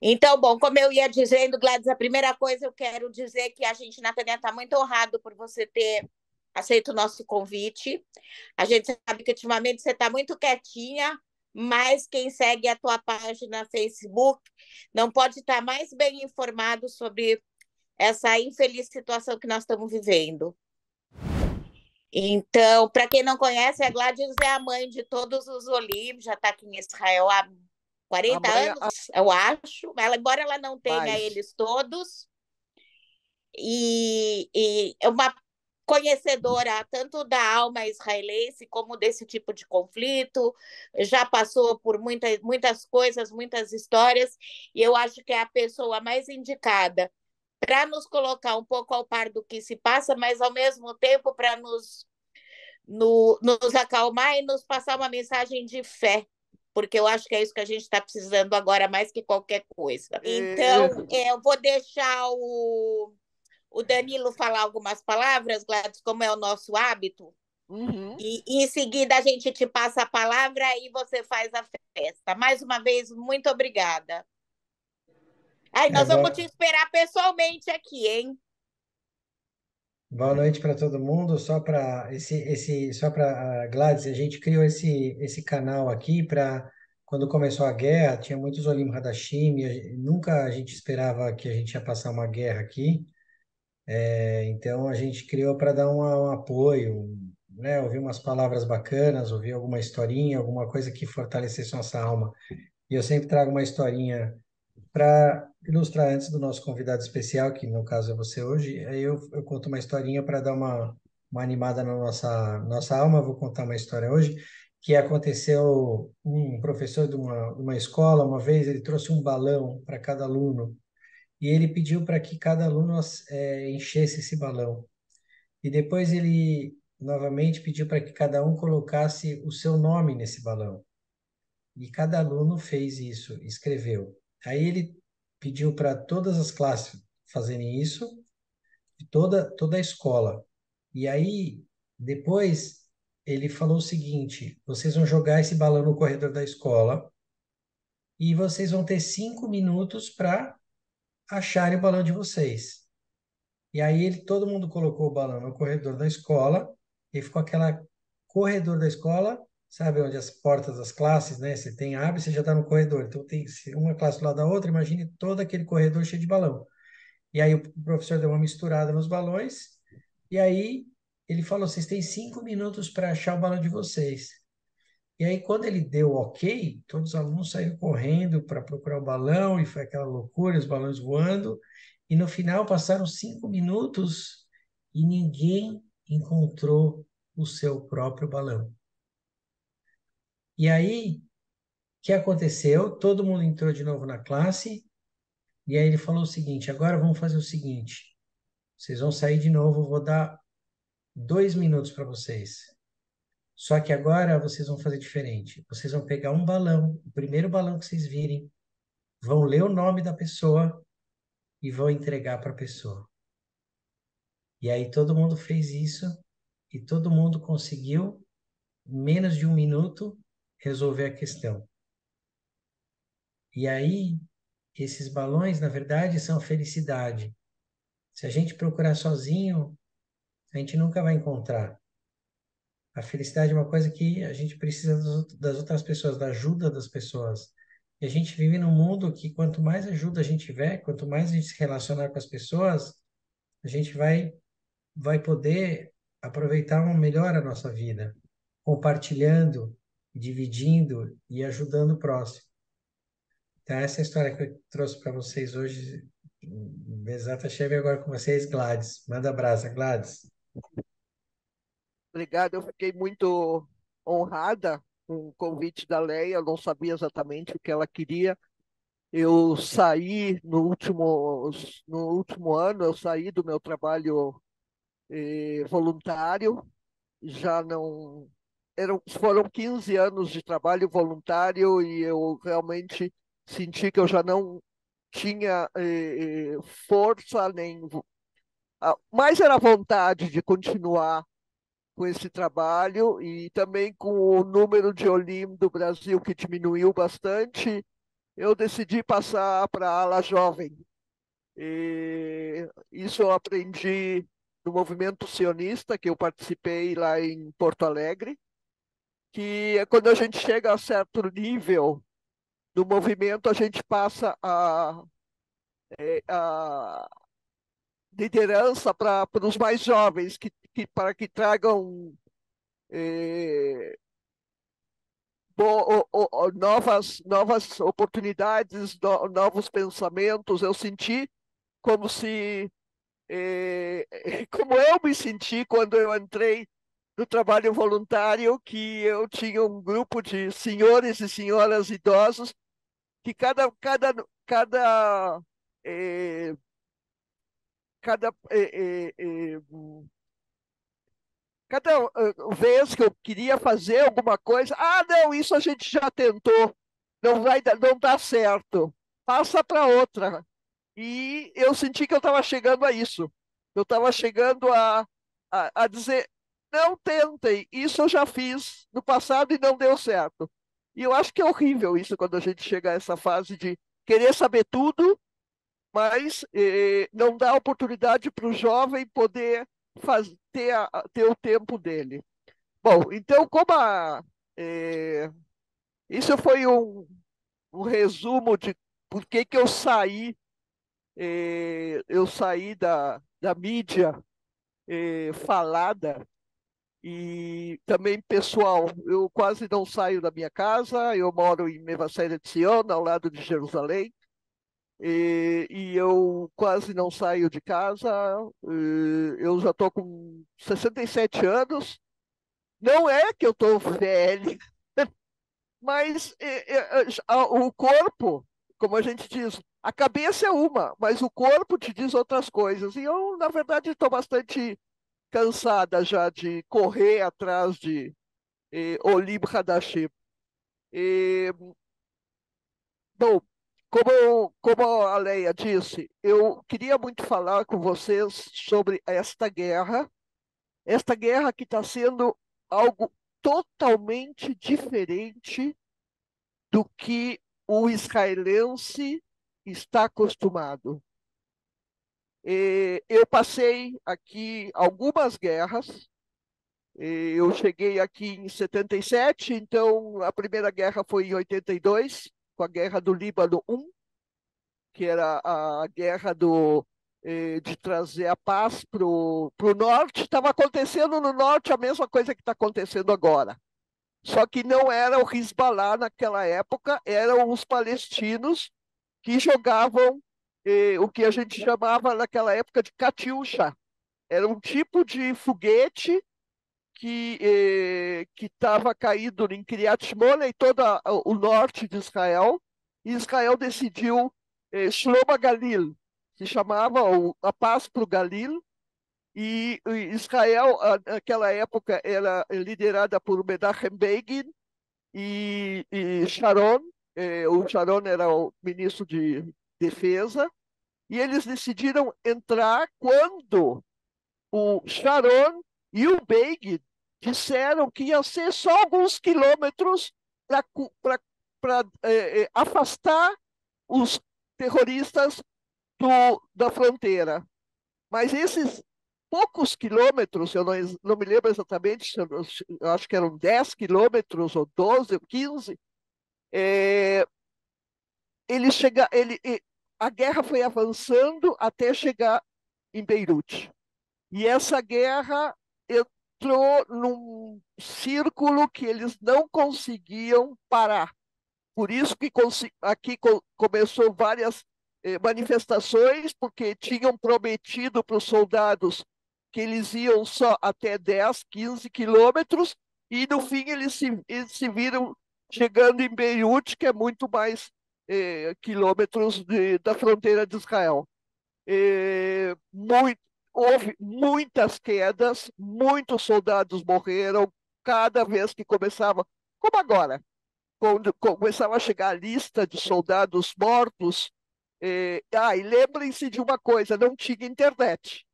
Então, bom, como eu ia dizendo, Gladys, a primeira coisa eu quero dizer que a gente na Caneta está muito honrado por você ter aceito o nosso convite. A gente sabe que ultimamente você está muito quietinha, mas quem segue a tua página Facebook não pode estar mais bem informado sobre essa infeliz situação que nós estamos vivendo. Então, para quem não conhece, a Gladys é a mãe de todos os Olim, já está aqui em Israel há A 40 mãe anos, eu acho. Embora ela não tenha mais. eles todos, e é uma conhecedora tanto da alma israelense como desse tipo de conflito, já passou por muitas coisas, muitas histórias, e eu acho que é a pessoa mais indicada para nos colocar um pouco ao par do que se passa, mas ao mesmo tempo para nos acalmar e nos passar uma mensagem de fé, porque eu acho que é isso que a gente está precisando agora mais que qualquer coisa. É, Então, eu vou deixar o Danilo falar algumas palavras, Gladys, como é o nosso hábito, uhum. e em seguida a gente te passa a palavra e você faz a festa. Mais uma vez, muito obrigada. Ai, É, nós vamos te esperar pessoalmente aqui, hein? boa noite para todo mundo. Só para Gladys, a gente criou esse canal aqui para quando começou a guerra, tinha muitos Olim Hadashim, nunca a gente esperava que a gente ia passar uma guerra aqui. Então a gente criou para dar um apoio, né? Ouvir umas palavras bacanas, ouvir alguma historinha, alguma coisa que fortalecesse nossa alma. E eu sempre trago uma historinha para ilustrar antes do nosso convidado especial, que no caso é você hoje. Aí eu conto uma historinha para dar uma animada na nossa alma. Eu vou contar uma história hoje que aconteceu. Um professor de uma escola, uma vez, ele trouxe um balão para cada aluno e ele pediu para que cada aluno enchesse esse balão. E depois ele novamente pediu para que cada um colocasse o seu nome nesse balão. E cada aluno fez isso, escreveu. Aí ele pediu para todas as classes fazerem isso, e toda a escola. E aí, depois, ele falou o seguinte: vocês vão jogar esse balão no corredor da escola e vocês vão ter 5 minutos para acharem o balão de vocês. E aí todo mundo colocou o balão no corredor da escola e ficou aquela corredor da escola, sabe onde as portas das classes, né? Você tem abre, você já está no corredor. Então tem uma classe do lado da outra, imagine todo aquele corredor cheio de balão. E aí o professor deu uma misturada nos balões e aí ele falou: vocês têm 5 minutos para achar o balão de vocês. E aí, quando ele deu ok, todos os alunos saíram correndo para procurar o balão, e foi aquela loucura, os balões voando. E no final passaram 5 minutos e ninguém encontrou o seu próprio balão. E aí, o que aconteceu? Todo mundo entrou de novo na classe, e aí ele falou o seguinte: agora vamos fazer o seguinte, vocês vão sair de novo, eu vou dar 2 minutos para vocês. Só que agora vocês vão fazer diferente. Vocês vão pegar um balão, o primeiro balão que vocês virem, vão ler o nome da pessoa e vão entregar para a pessoa. E aí todo mundo fez isso e todo mundo conseguiu, em menos de 1 minuto, resolver a questão. E aí, esses balões, na verdade, são a felicidade. Se a gente procurar sozinho, a gente nunca vai encontrar. A felicidade é uma coisa que a gente precisa das outras pessoas, da ajuda das pessoas. E a gente vive num mundo que quanto mais ajuda a gente tiver, quanto mais a gente se relacionar com as pessoas, a gente vai poder aproveitar melhor a nossa vida, compartilhando, dividindo e ajudando o próximo. Então, essa é a história que eu trouxe para vocês hoje. Exata cheve agora com vocês, Gladys. Manda abraço, Gladys. Obrigado, eu fiquei muito honrada com o convite da Leia, eu não sabia exatamente o que ela queria. Eu saí no último ano, eu saí do meu trabalho voluntário, já não. Foram 15 anos de trabalho voluntário e eu realmente senti que eu já não tinha força nem. Mais era vontade de continuar com esse trabalho e também com o número de Olim do Brasil que diminuiu bastante. eu decidi passar para a ala jovem. E isso eu aprendi do movimento sionista, que eu participei lá em Porto Alegre, que é quando a gente chega a certo nível do movimento, a gente passa a liderança para os mais jovens, para que tragam eh, novas oportunidades, novos pensamentos. Eu senti como se, como eu me senti quando eu entrei no trabalho voluntário, que eu tinha um grupo de senhores e senhoras idosos que eh, cada vez que eu queria fazer alguma coisa, não, isso a gente já tentou, não dá certo, passa para outra. E eu senti que eu estava chegando a isso. Eu estava chegando a dizer, não tentem, isso eu já fiz no passado e não deu certo. E eu acho que é horrível isso quando a gente chega a essa fase de querer saber tudo, mas não dá oportunidade para o jovem poder ter o tempo dele. Bom, então, isso foi um resumo de por que que eu saí da mídia falada e também pessoal. Eu quase não saio da minha casa, eu moro em Mevaseret Zion, ao lado de Jerusalém, e eu quase não saio de casa. Eu já estou com 67 anos. Não é que eu estou velho, mas o corpo, como a gente diz, a cabeça é uma, mas o corpo te diz outras coisas. E eu, na verdade, estou bastante cansada já de correr atrás de Olim Hadashim. E, bom, como a Leia disse, eu queria muito falar com vocês sobre esta guerra que está sendo algo totalmente diferente do que o israelense está acostumado. Eu passei aqui algumas guerras. Eu cheguei aqui em 77, então a primeira guerra foi em 82, com a Guerra do Líbano I, que era a guerra de trazer a paz para o norte. Estava acontecendo no norte a mesma coisa que está acontecendo agora. Só que não era o Hezbollah naquela época, eram os palestinos que jogavam o que a gente chamava naquela época de Katyusha. Era um tipo de foguete que estava caído em Kiryat Shmona e todo o norte de Israel. E Israel decidiu Shlom Galil, se chamava a paz para o Galil. E Israel, naquela época, era liderada por Menachem Begin e Sharon. O Sharon era o ministro de Defesa. E eles decidiram entrar quando o Sharon e o Begin disseram que ia ser só alguns quilômetros para afastar os terroristas da fronteira. Mas esses poucos quilômetros, eu não me lembro exatamente, eu acho que eram 10 quilômetros, ou 12, ou 15, ele chega, a guerra foi avançando até chegar em Beirute. E essa guerra entrou num círculo que eles não conseguiam parar. Por isso que aqui começou várias manifestações, porque tinham prometido para os soldados que eles iam só até 10, 15 quilômetros, e no fim eles se viram chegando em Beirute, que é muito mais quilômetros da fronteira de Israel. Eh, muito, Houve muitas quedas, muitos soldados morreram cada vez que começava, como agora, quando começava a chegar a lista de soldados mortos. E lembrem-se de uma coisa: não tinha internet.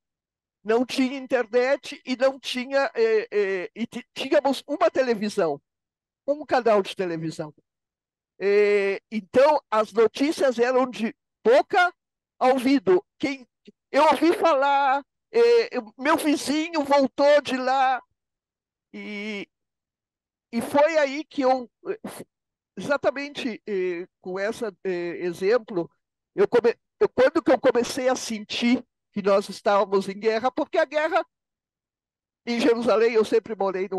Não tinha internet e não tinha. Tínhamos uma televisão, um canal de televisão. Então, as notícias eram de boca ao ouvido. Eu ouvi falar, meu vizinho voltou de lá, e, e foi aí que exatamente com esse exemplo, quando que eu comecei a sentir que nós estávamos em guerra, porque a guerra em Jerusalém, eu sempre morei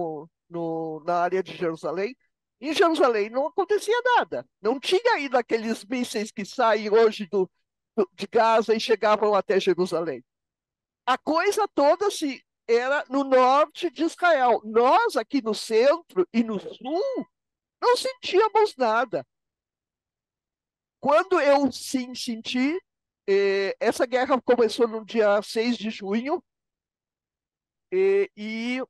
na área de Jerusalém. Em Jerusalém não acontecia nada. Não tinha ainda aqueles mísseis que saem hoje de Gaza e chegavam até Jerusalém. A coisa toda era no norte de Israel. Nós, aqui no centro e no sul, não sentíamos nada. Quando eu sim senti, essa guerra começou no dia 6 de junho, e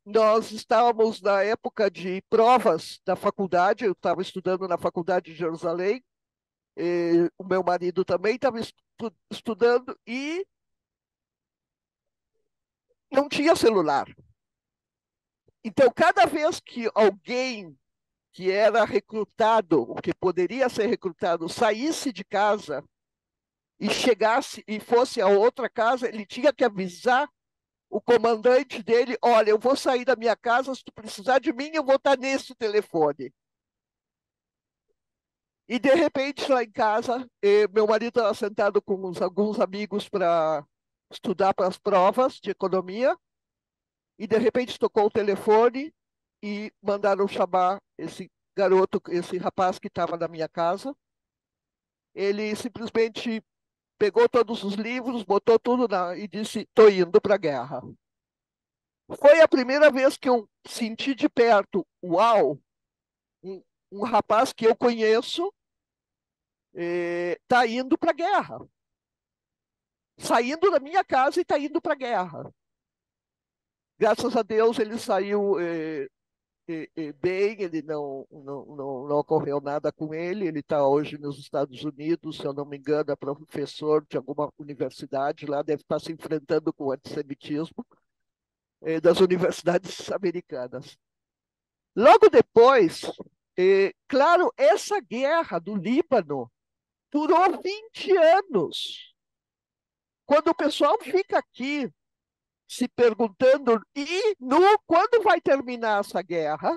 nós estávamos na época de provas da faculdade, eu estava estudando na faculdade de Jerusalém, o meu marido também estava estudando, e não tinha celular. Então, cada vez que alguém que era recrutado, ou que poderia ser recrutado, saísse de casa e chegasse e fosse a outra casa, ele tinha que avisar o comandante dele: olha, eu vou sair da minha casa, se tu precisar de mim, eu vou estar nesse telefone. E, de repente, lá em casa, meu marido estava sentado com alguns amigos para estudar para as provas de economia, e, de repente, tocou o telefone e mandaram chamar esse garoto, esse rapaz que estava na minha casa. Ele simplesmente pegou todos os livros, botou tudo e disse: estou indo para a guerra. Foi a primeira vez que eu senti de perto, uau, um rapaz que eu conheço está indo para a guerra. Saindo da minha casa e está indo para a guerra. Graças a Deus ele saiu bem, ele não ocorreu nada com ele. Ele está hoje nos Estados Unidos, se eu não me engano, é professor de alguma universidade lá, deve estar se enfrentando com o antissemitismo das universidades americanas. Logo depois, claro, essa guerra do Líbano durou 20 anos. Quando o pessoal fica aqui se perguntando, quando vai terminar essa guerra?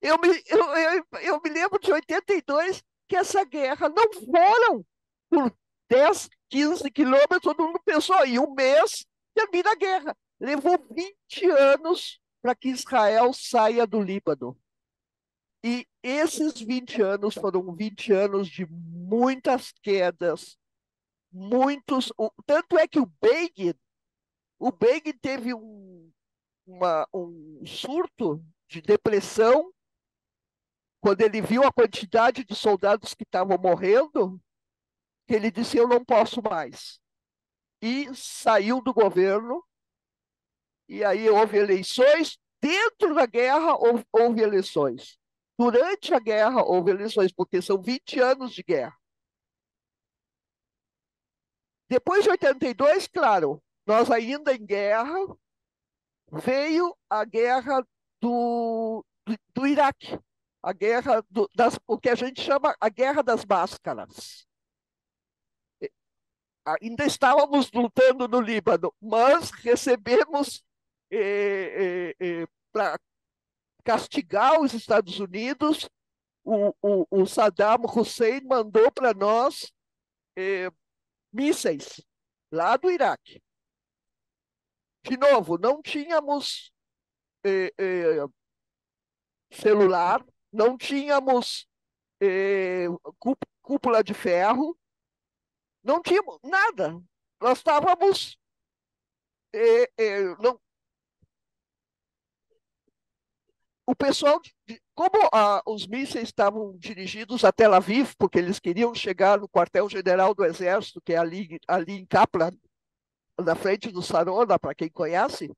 Eu me lembro de 82, que essa guerra não foram por 10, 15 quilômetros, todo mundo pensou, em um mês termina a guerra. Levou 20 anos para que Israel saia do Líbano. E esses 20 anos foram 20 anos de muitas quedas, tanto é que o Begin teve um surto de depressão quando ele viu a quantidade de soldados que estavam morrendo, que ele disse: eu não posso mais. E saiu do governo, e aí houve eleições. Dentro da guerra houve eleições. Durante a guerra houve eleições, porque são 20 anos de guerra. Depois de 82, claro, nós ainda em guerra, veio a guerra do Iraque, a guerra o que a gente chama a guerra das máscaras. Ainda estávamos lutando no Líbano, mas recebemos para castigar os Estados Unidos, o Saddam Hussein mandou para nós mísseis lá do Iraque. De novo, não tínhamos celular, não tínhamos cúpula de ferro, não tínhamos nada. Nós estávamos. Não, o pessoal, como os mísseis estavam dirigidos a Tel Aviv, porque eles queriam chegar no quartel-general do Exército, que é ali em Kaplan, na frente do Sarona, para quem conhece,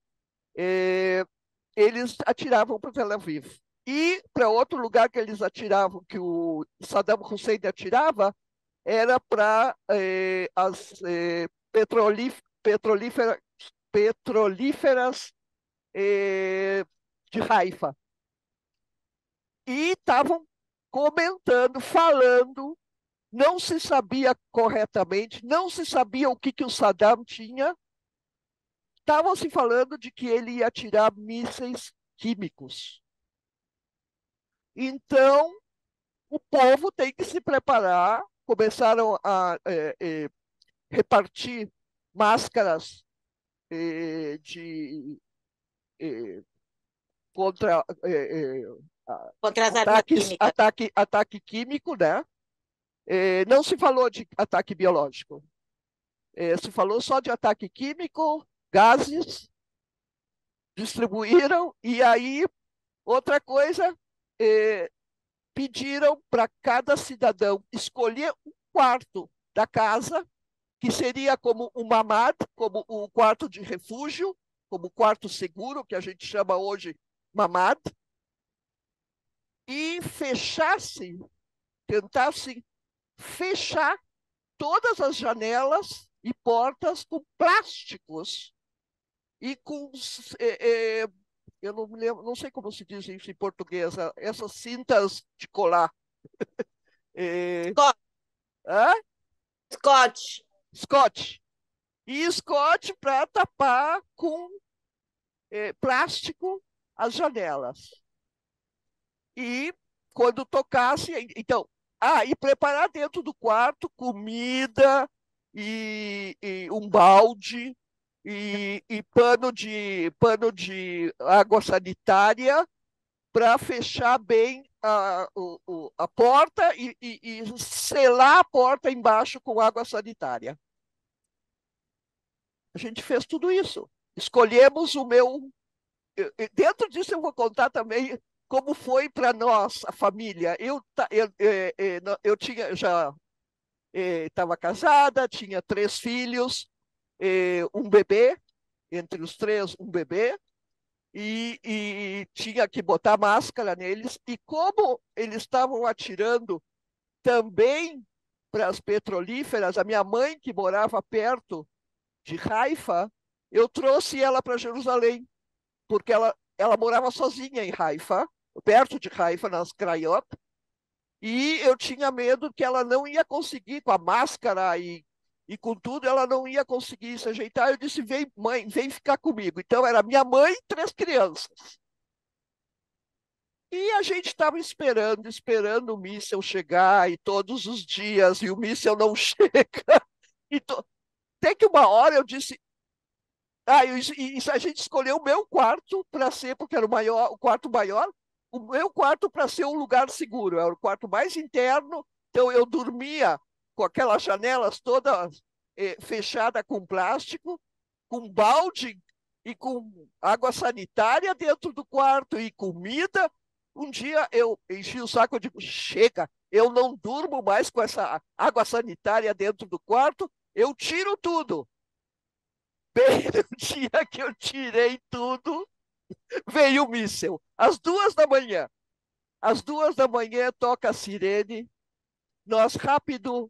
eles atiravam para Tel Aviv. E para outro lugar que eles atiravam, que o Saddam Hussein atirava, era para as petrolíferas de Haifa. E estavam comentando, falando, não se sabia corretamente, não se sabia o que o Saddam tinha. Estavam se falando de que ele ia atirar mísseis químicos. Então, o povo tem que se preparar. Começaram a repartir máscaras de contra Contra as armas químicas. ataque químico, né? Não se falou de ataque biológico. Se falou só de ataque químico, gases, distribuíram, e aí, outra coisa, pediram para cada cidadão escolher um quarto da casa, que seria como um mamad, como um quarto de refúgio, como quarto seguro, que a gente chama hoje mamad, e tentasse fechar todas as janelas e portas com plásticos e com eu não me lembro, não sei como se diz isso em português, essas cintas de colar. Scott. Hã? Scott. Scott. E Scott para tapar com plástico as janelas. E quando tocasse, então, e preparar dentro do quarto comida e um balde e pano de água sanitária para fechar bem a porta e selar a porta embaixo com água sanitária. A gente fez tudo isso. Escolhemos o meu. Dentro disso, eu vou contar também como foi para nós, a família. Eu tinha já estava casada, tinha 3 filhos, um bebê, entre os 3, um bebê, e tinha que botar máscara neles. E como eles estavam atirando também para as petrolíferas, a minha mãe, que morava perto de Haifa, eu trouxe ela para Jerusalém, porque ela morava sozinha em Haifa, perto de Haifa, nas Krayot, e eu tinha medo que ela não ia conseguir, com a máscara e com tudo, ela não ia conseguir se ajeitar. Eu disse, vem, mãe, vem ficar comigo. Então, era minha mãe e 3 crianças. E a gente estava esperando o míssil chegar, e todos os dias, e o míssil não chega. Até que uma hora eu disse, a gente escolheu o meu quarto para ser, porque era o quarto maior, o meu quarto para ser um lugar seguro, era o quarto mais interno, então eu dormia com aquelas janelas todas fechadas com plástico, com balde e com água sanitária dentro do quarto e comida. Um dia eu enchi o saco e digo, chega, eu não durmo mais com essa água sanitária dentro do quarto, eu tiro tudo. Bem no dia que eu tirei tudo, veio o míssil. Às 2 da manhã. Às 2 da manhã toca a sirene. Nós rápido,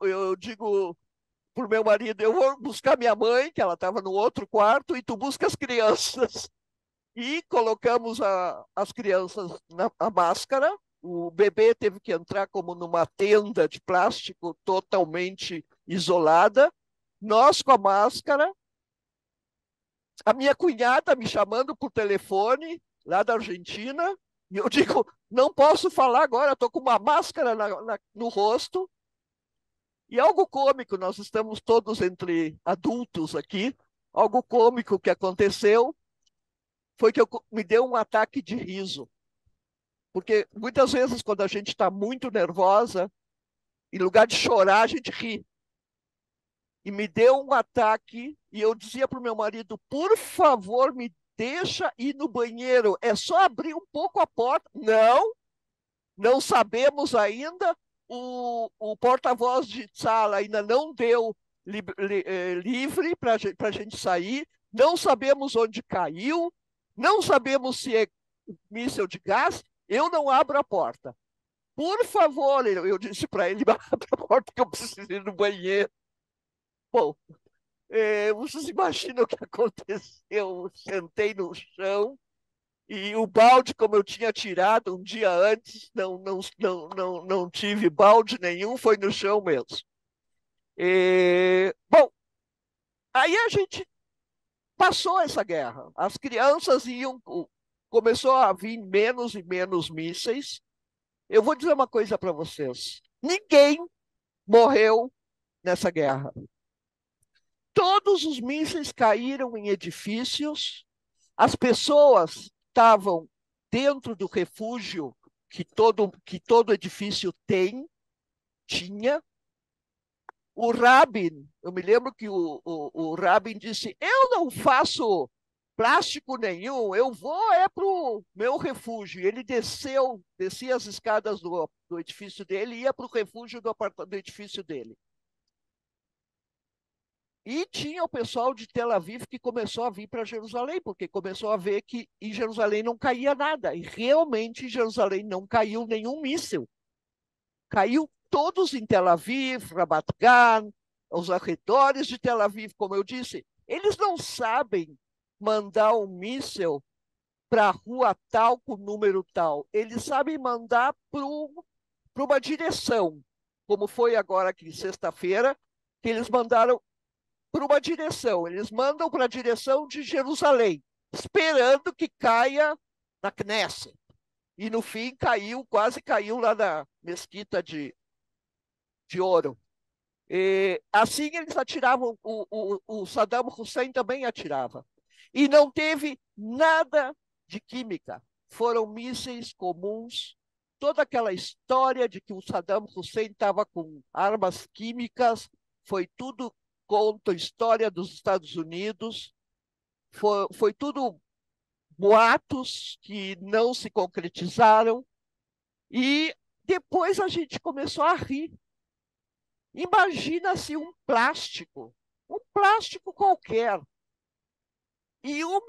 eu digo pro meu marido, eu vou buscar minha mãe, que ela estava no outro quarto, e tu busca as crianças. E colocamos as crianças na máscara. O bebê teve que entrar como numa tenda de plástico totalmente isolada. Nós com a máscara, a minha cunhada me chamando por telefone, lá da Argentina, e eu digo, não posso falar agora, estou com uma máscara no rosto. E algo cômico, nós estamos todos entre adultos aqui, algo cômico que aconteceu foi que me deu um ataque de riso. Porque muitas vezes, quando a gente está muito nervosa, em lugar de chorar, a gente ri. E me deu um ataque, e eu dizia para o meu marido, por favor, me deixa ir no banheiro, é só abrir um pouco a porta. Não, não sabemos ainda, o porta-voz de sala ainda não deu livre para a gente sair, não sabemos onde caiu, não sabemos se é míssil de gás, eu não abro a porta. Por favor, eu disse para ele, abra a porta que eu preciso ir no banheiro. Bom, vocês imaginam o que aconteceu? Eu sentei no chão E o balde, como eu tinha tirado um dia antes, não tive balde nenhum, foi no chão mesmo. Bom, aí a gente passou essa guerra. As crianças iam, começou a vir menos e menos mísseis. Eu vou dizer uma coisa para vocês: ninguém morreu nessa guerra. Todos os mísseis caíram em edifícios, as pessoas estavam dentro do refúgio que todo edifício tinha. O Rabin, eu me lembro que o Rabin disse: eu não faço plástico nenhum, eu vou para o meu refúgio. Ele descia as escadas do edifício dele e ia para o refúgio do edifício dele. E tinha o pessoal de Tel Aviv que começou a vir para Jerusalém, porque começou a ver que em Jerusalém não caía nada. E realmente em Jerusalém não caiu nenhum míssil. Caiu todos em Tel Aviv, Ramat Gan, os arredores de Tel Aviv, como eu disse. Eles não sabem mandar um míssil para a rua tal com número tal. Eles sabem mandar para uma direção, como foi agora aqui sexta-feira, que eles mandaram para uma direção. Eles mandam para a direção de Jerusalém, esperando que caia na Knesset. E no fim quase caiu lá na mesquita de ouro. Assim eles atiravam, o Saddam Hussein também atirava. E não teve nada de química. Foram mísseis comuns. Toda aquela história de que o Saddam Hussein estava com armas químicas, foi tudo conta a história dos Estados Unidos. Foi tudo boatos que não se concretizaram. E depois a gente começou a rir. Imagina-se um plástico qualquer, e um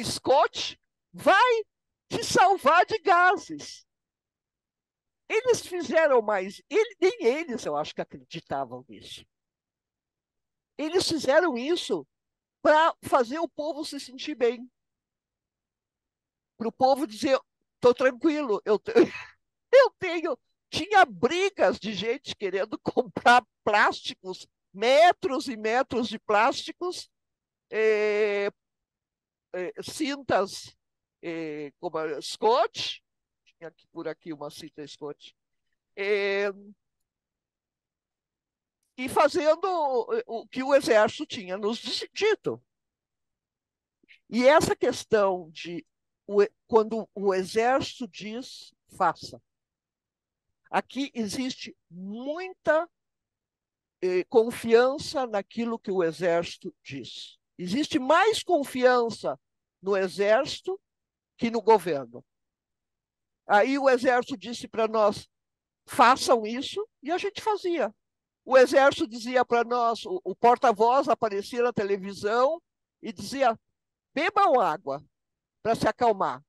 Scott vai te salvar de gases. Eles fizeram nem eles eu acho que acreditavam nisso. Eles fizeram isso para fazer o povo se sentir bem. Para o povo dizer, estou tranquilo, eu tenho. Tinha brigas de gente querendo comprar plásticos, metros e metros de plásticos, cintas como a Scott, tinha por aqui uma cinta Scott, e fazendo o que o Exército tinha nos dito. E essa questão de quando o Exército diz, faça. Aqui existe muita confiança naquilo que o Exército diz. Existe mais confiança no Exército que no governo. Aí o Exército disse para nós, façam isso, e a gente fazia. O Exército dizia para nós, o porta-voz aparecia na televisão e dizia, bebam água para se acalmar.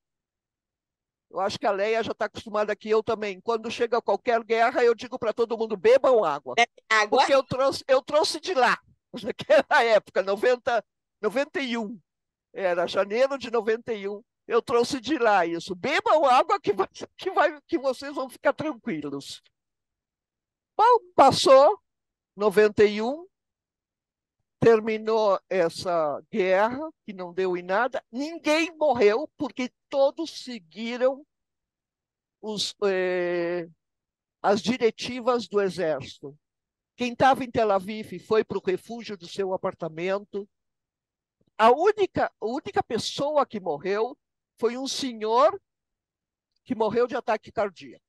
Eu acho que a Leia já está acostumada aqui, eu também. Quando chega qualquer guerra, eu digo para todo mundo, bebam água. Água? Porque eu trouxe de lá, naquela época, 91. Era janeiro de 91. Eu trouxe de lá isso. Bebam água que vocês vão ficar tranquilos. Bom, passou 91, terminou essa guerra, que não deu em nada. Ninguém morreu, porque todos seguiram as diretivas do Exército. Quem estava em Tel Aviv foi para o refúgio do seu apartamento. A única pessoa que morreu foi um senhor que morreu de ataque cardíaco,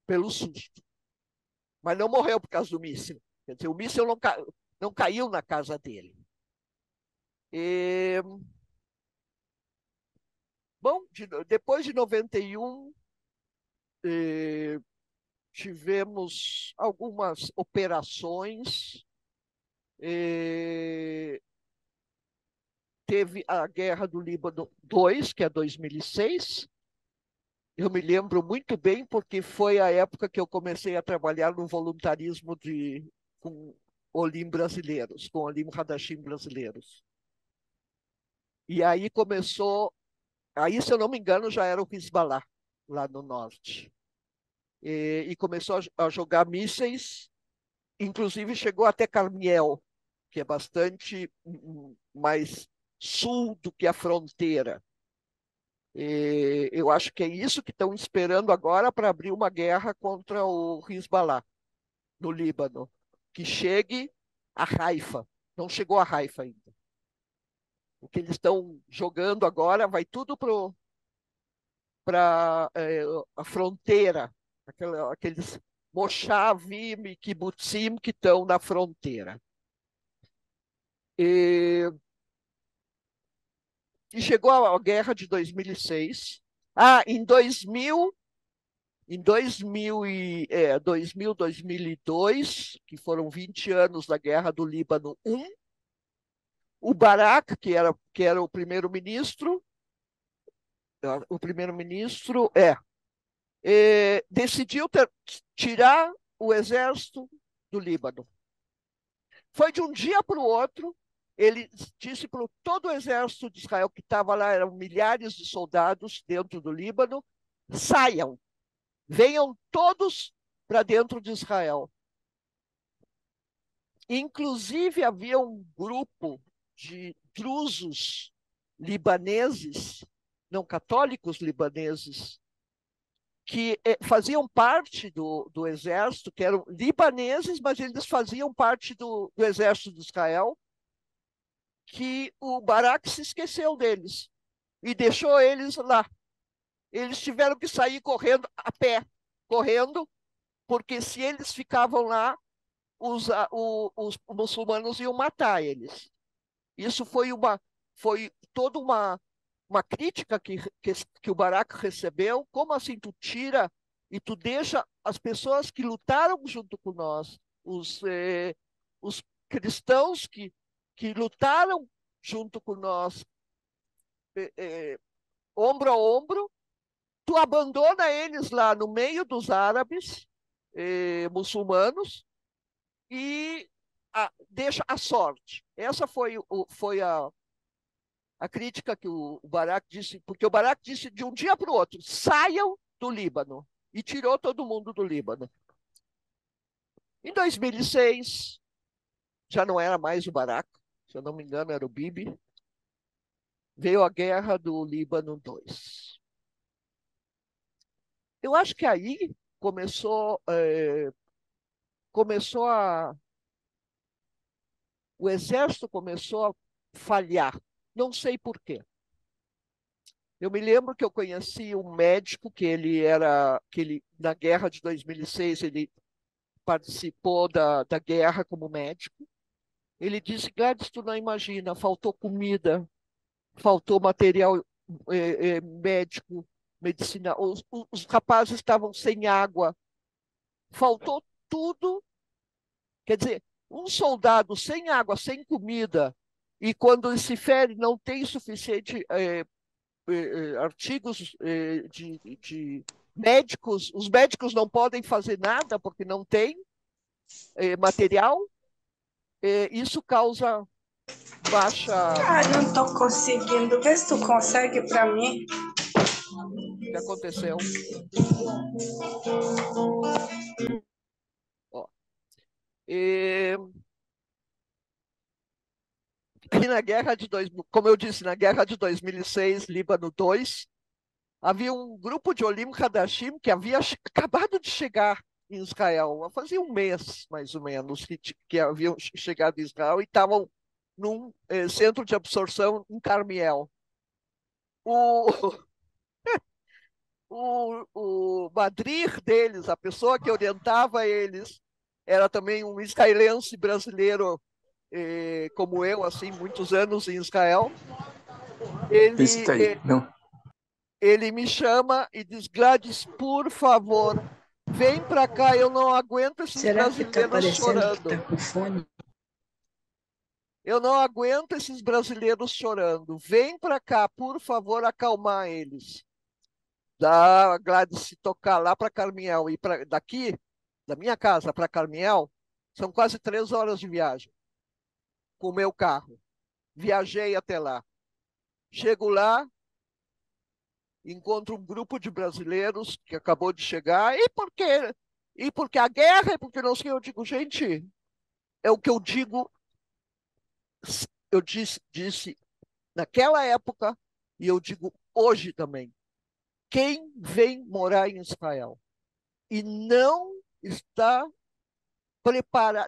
pelo susto. Mas não morreu por causa do míssil. Quer dizer, o míssil não caiu na casa dele. Bom, depois de 91, tivemos algumas operações. Teve a Guerra do Líbano 2, que é 2006. Eu me lembro muito bem, porque foi a época que eu comecei a trabalhar no voluntarismo com Olim brasileiros, com Olim Hadashim brasileiros. E aí começou, aí, se eu não me engano, já era o Hezbollah, lá no norte. E começou a jogar mísseis, inclusive chegou até Carmiel, que é bastante mais sul do que a fronteira. E eu acho que é isso que estão esperando agora para abrir uma guerra contra o Hezbollah, no Líbano, que chegue a Haifa. Não chegou a Haifa ainda. O que eles estão jogando agora vai tudo para a fronteira, aqueles moshavim e kibbutzim que estão na fronteira. E, e chegou a guerra de 2006. Ah, em 2002, que foram 20 anos da Guerra do Líbano I, o Barak, que era o primeiro-ministro, decidiu tirar o exército do Líbano. Foi de um dia para o outro, ele disse para todo o exército de Israel que estava lá, eram milhares de soldados dentro do Líbano, saiam, venham todos para dentro de Israel. Inclusive, havia um grupo de drusos libaneses, não católicos libaneses, que faziam parte do exército, que eram libaneses, mas eles faziam parte do exército de Israel, que o Barak se esqueceu deles e deixou eles lá. Eles tiveram que sair correndo a pé, correndo, porque se eles ficavam lá, os muçulmanos iam matar eles. Isso foi toda uma crítica que o Barak recebeu. Como assim tu tira e tu deixa as pessoas que lutaram junto com nós, os cristãos que lutaram junto com nós, ombro a ombro, tu abandona eles lá no meio dos árabes muçulmanos e deixa a sorte. Essa foi a crítica que o Barak disse, porque o Barak disse de um dia para o outro, saiam do Líbano, e tirou todo mundo do Líbano. Em 2006, já não era mais o Barak, se eu não me engano, era o Bibi, veio a guerra do Líbano 2. Eu acho que aí começou o exército começou a falhar. Não sei por quê. Eu me lembro que eu conheci um médico na guerra de 2006, ele participou da guerra como médico. Ele disse: Gladys, tu não imagina, faltou comida, faltou material médico, medicina. Os rapazes estavam sem água, faltou tudo. Quer dizer, um soldado sem água, sem comida, e quando ele se fere, não tem suficiente artigos de médicos, os médicos não podem fazer nada porque não tem material, isso causa baixa. Ah, não estou conseguindo. Vê se tu consegue para mim. O que aconteceu? Ó, e na guerra de como eu disse, na guerra de 2006, Líbano 2, havia um grupo de Olim Hadashim que havia acabado de chegar em Israel, fazia um mês, mais ou menos, que haviam chegado em Israel e estavam num centro de absorção em Carmiel. O, o Madrir deles, a pessoa que orientava eles, era também um israelense brasileiro, como eu, assim, muitos anos em Israel. Ele me chama e diz: Gladys, por favor, vem para cá, eu não aguento esses brasileiros chorando. Que tá com fone? Eu não aguento esses brasileiros chorando. Vem para cá, por favor, acalmar eles. Da Gladys se tocar lá para Carmiel e daqui, da minha casa para Carmiel, são quase 3 horas de viagem com o meu carro. Viajei até lá. Chego lá, encontro um grupo de brasileiros que acabou de chegar. E por quê? E porque a guerra, e porque não sei, eu digo, gente, é o que eu digo, eu disse naquela época, e eu digo hoje também. Quem vem morar em Israel e não está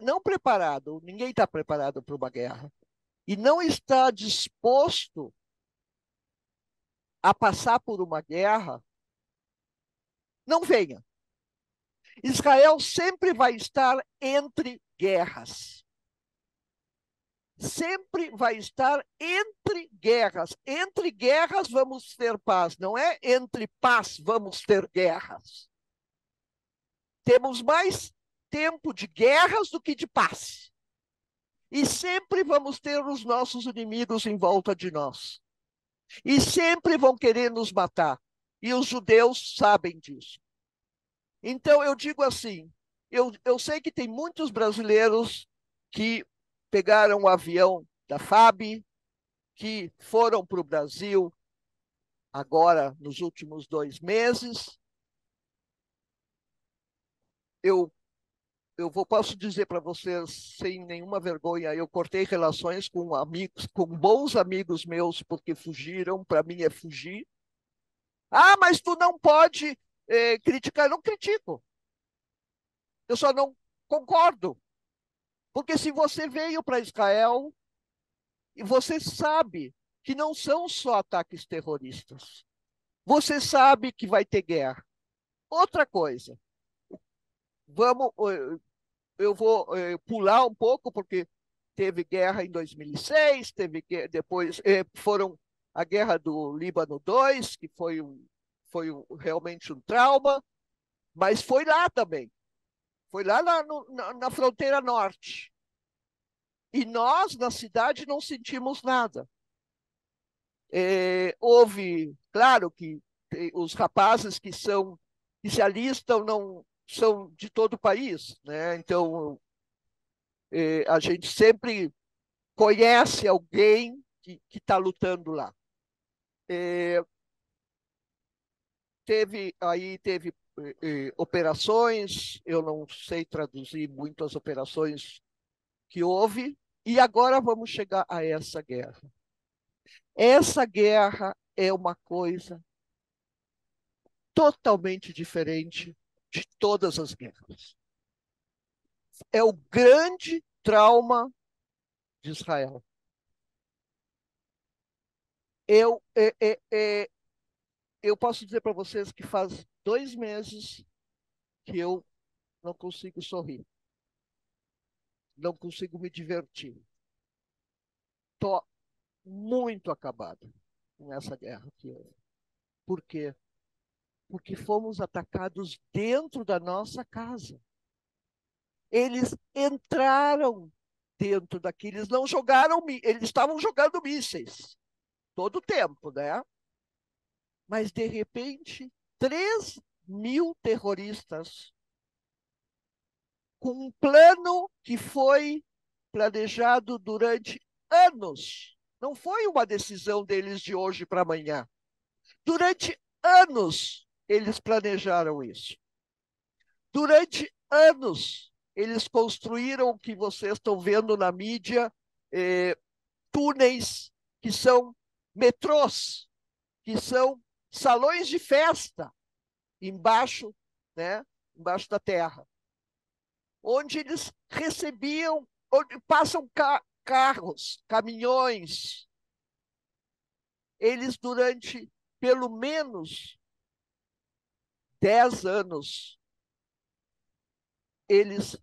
não preparado, ninguém está preparado para uma guerra, e não está disposto a passar por uma guerra, não venha. Israel sempre vai estar entre guerras. Sempre vai estar entre guerras. Entre guerras vamos ter paz. Não é entre paz vamos ter guerras. Temos mais tempo de guerras do que de paz. E sempre vamos ter os nossos inimigos em volta de nós. E sempre vão querer nos matar. E os judeus sabem disso. Então, eu digo assim, eu sei que tem muitos brasileiros que pegaram o avião da FAB, que foram para o Brasil agora, nos últimos 2 meses. Eu posso dizer para vocês, sem nenhuma vergonha, eu cortei relações com amigos, com bons amigos meus, porque fugiram, para mim é fugir. Ah, mas tu não pode criticar. Eu não critico. Eu só não concordo. Porque se você veio para Israel, e você sabe que não são só ataques terroristas. Você sabe que vai ter guerra. Outra coisa, vamos, eu vou pular um pouco, porque teve guerra em 2006, depois foram a guerra do Líbano 2, que realmente um trauma, mas foi lá também. Foi lá na fronteira norte. E nós, na cidade, não sentimos nada. Houve, claro que os rapazes que se alistam não são de todo o país, né? Então, a gente sempre conhece alguém que está lutando lá. Teve operações, eu não sei traduzir muito as operações que houve, e agora vamos chegar a essa guerra. Essa guerra é uma coisa totalmente diferente de todas as guerras. É o grande trauma de Israel. Eu posso dizer para vocês que faz 2 meses que eu não consigo sorrir, não consigo me divertir. Estou muito acabado com essa guerra que houve. Por quê? Porque fomos atacados dentro da nossa casa. Eles entraram dentro daqui, eles não jogaram, eles estavam jogando mísseis todo o tempo, né? Mas, de repente, 3.000 terroristas, com um plano que foi planejado durante anos. Não foi uma decisão deles de hoje para amanhã. Durante anos, eles planejaram isso. Durante anos, eles construíram o que vocês estão vendo na mídia, túneis que são metrôs, que são salões de festa embaixo, né, embaixo da terra, onde eles recebiam, onde passam carros, caminhões. Eles, durante pelo menos 10 anos, eles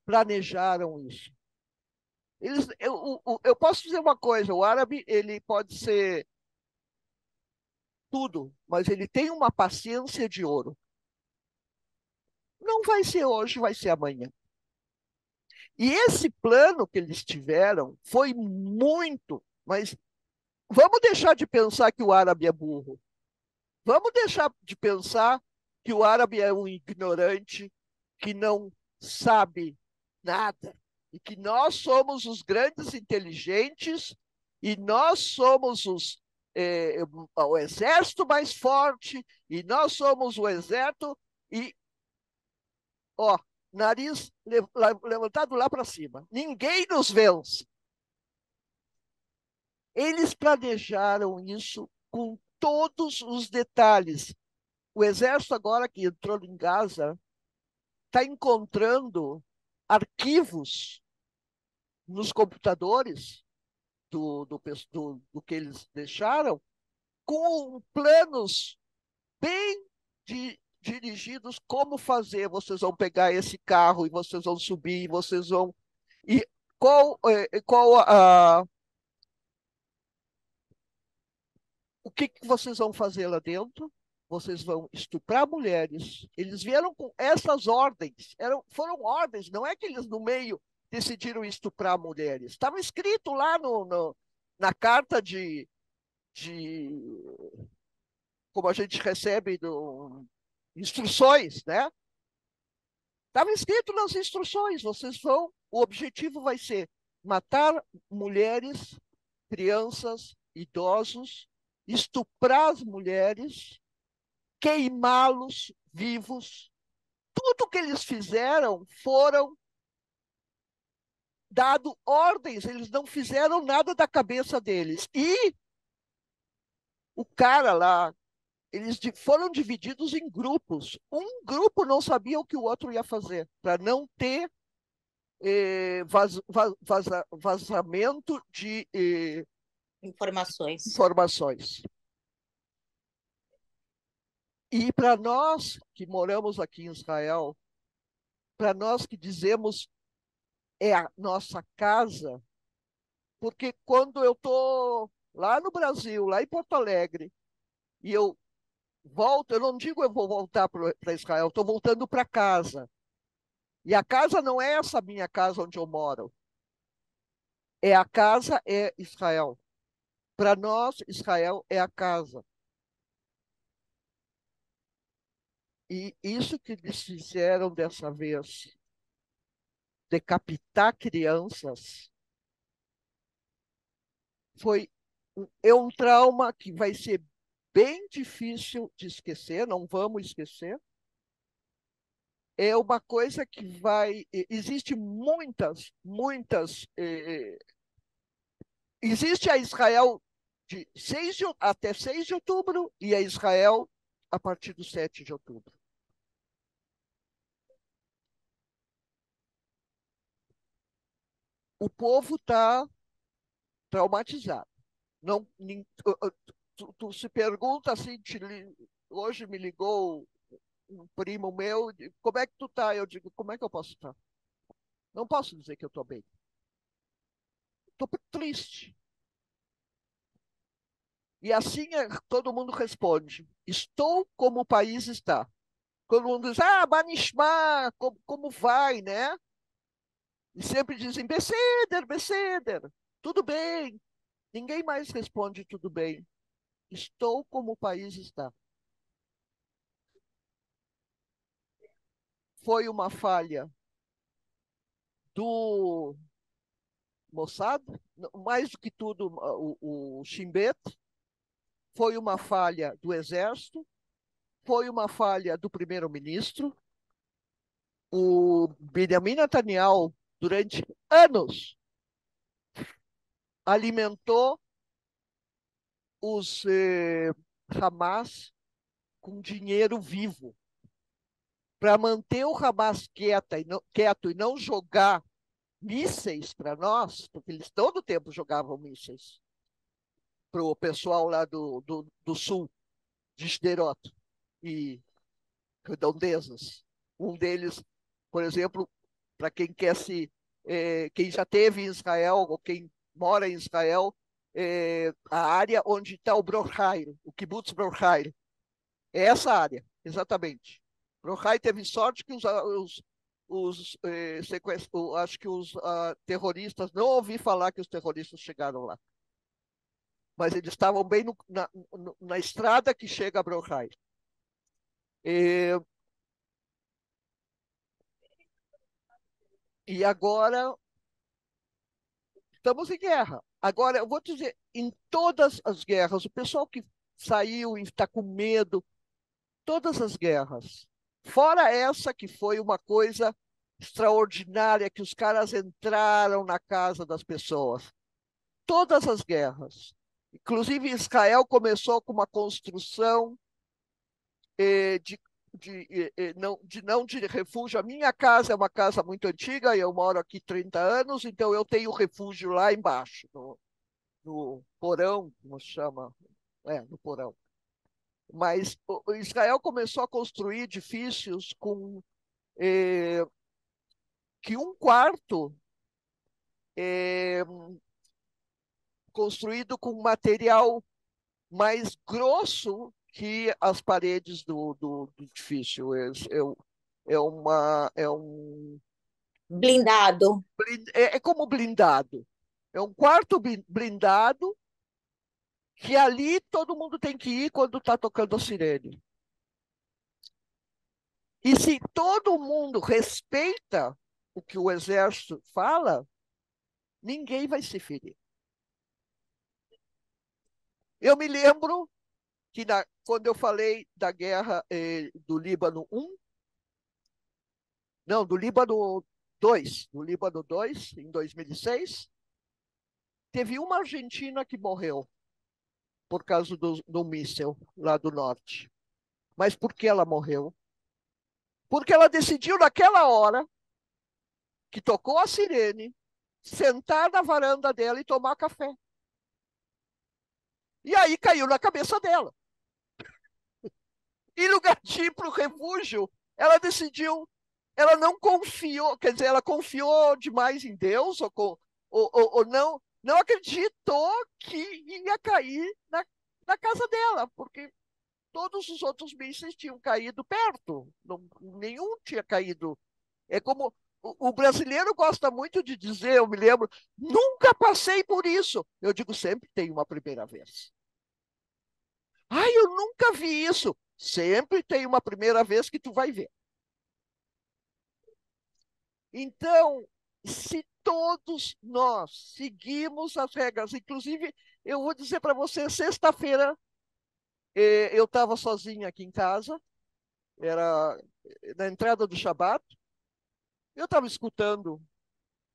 planejaram isso. Eu posso dizer uma coisa, o árabe ele pode ser tudo, mas ele tem uma paciência de ouro. Não vai ser hoje, vai ser amanhã. E esse plano que eles tiveram foi muito, mas vamos deixar de pensar que o árabe é burro. Vamos deixar de pensar que o árabe é um ignorante, que não sabe nada. E que nós somos os grandes inteligentes e nós somos os o exército mais forte, e nós somos o exército, e, ó, nariz levantado lá para cima. Ninguém nos vence. Eles planejaram isso com todos os detalhes. O exército, agora que entrou em Gaza, está encontrando arquivos nos computadores do que eles deixaram, com planos bem dirigidos como fazer. Vocês vão pegar esse carro e vocês vão subir, e vocês vão. E qual o que vocês vão fazer lá dentro? Vocês vão estuprar mulheres. Eles vieram com essas ordens. Foram ordens, não é que eles no meio decidiram estuprar mulheres. Estava escrito lá na carta de como a gente recebe instruções, né? Estava escrito nas instruções, o objetivo vai ser matar mulheres, crianças, idosos, estuprar as mulheres, queimá-los vivos. Tudo que eles fizeram foram dado ordens, eles não fizeram nada da cabeça deles. E o cara lá, eles foram divididos em grupos. Um grupo não sabia o que o outro ia fazer, para não ter vazamento de informações. E para nós que moramos aqui em Israel, para nós que dizemos é a nossa casa, porque quando eu estou lá no Brasil, lá em Porto Alegre, e eu volto, eu não digo eu vou voltar para Israel, estou voltando para casa. E a casa não é essa minha casa onde eu moro. A casa é Israel. Para nós, Israel é a casa. E isso que eles fizeram dessa vez, decapitar crianças, é um trauma que vai ser bem difícil de esquecer, não vamos esquecer. É uma coisa que existe existe a Israel até 6 de outubro e a Israel a partir do 7 de outubro. O povo está traumatizado. Não, tu se pergunta assim, hoje me ligou um primo meu, como é que tu tá? Eu digo, como é que eu posso estar? Não posso dizer que eu estou bem. Estou triste. E assim todo mundo responde, estou como o país está. Todo mundo diz, Banishma, como vai, né? E sempre dizem, Beseder, Beseder, tudo bem. Ninguém mais responde tudo bem. Estou como o país está. Foi uma falha do Mossad, mais do que tudo o Shin Bet, foi uma falha do Exército, foi uma falha do primeiro-ministro. O Benjamin Netanyahu, durante anos, alimentou os Hamas com dinheiro vivo para manter o Hamas quieto e não jogar mísseis para nós, porque eles todo o tempo jogavam mísseis para o pessoal lá do sul, de Sderot e redondezas. Um deles, por exemplo, para quem quem já teve em Israel ou quem mora em Israel, a área onde está o Brochai, o Kibbutz Brochai, é essa área, exatamente. Brochai teve sorte que acho que os terroristas, não ouvi falar que os terroristas chegaram lá, mas eles estavam bem na estrada que chega a Brochai. E agora Estamos em guerra. Agora, eu vou dizer, em todas as guerras, o pessoal que saiu e está com medo, todas as guerras, fora essa que foi uma coisa extraordinária, que os caras entraram na casa das pessoas, todas as guerras, inclusive Israel começou com uma construção de não de refúgio. A minha casa é uma casa muito antiga, eu moro aqui 30 anos, então eu tenho refúgio lá embaixo, no porão, como se chama? No porão. Mas o Israel começou a construir edifícios com que um quarto é construído com material mais grosso que as paredes do edifício. Blindado. É como blindado. É um quarto blindado que ali todo mundo tem que ir quando está tocando a sirene. E se todo mundo respeita o que o exército fala, ninguém vai se ferir. Eu me lembro que quando eu falei da guerra do Líbano 1, não, do Líbano 2, em 2006, teve uma argentina que morreu por causa do míssil lá do norte. Mas por que ela morreu? Porque ela decidiu naquela hora que tocou a sirene, sentar na varanda dela e tomar café. E aí caiu na cabeça dela. Em lugar de ir para o refúgio, ela decidiu, ela não confiou, quer dizer, ela confiou demais em Deus, ou não acreditou que ia cair na casa dela, porque todos os outros mísseis tinham caído perto, nenhum tinha caído. É como o brasileiro gosta muito de dizer, eu me lembro, nunca passei por isso. Eu digo, sempre tem uma primeira vez. Ai, eu nunca vi isso. Sempre tem uma primeira vez que tu vai ver. Então, se todos nós seguimos as regras, inclusive, eu vou dizer para você, sexta-feira, eu estava sozinha aqui em casa, era na entrada do Shabat, eu estava escutando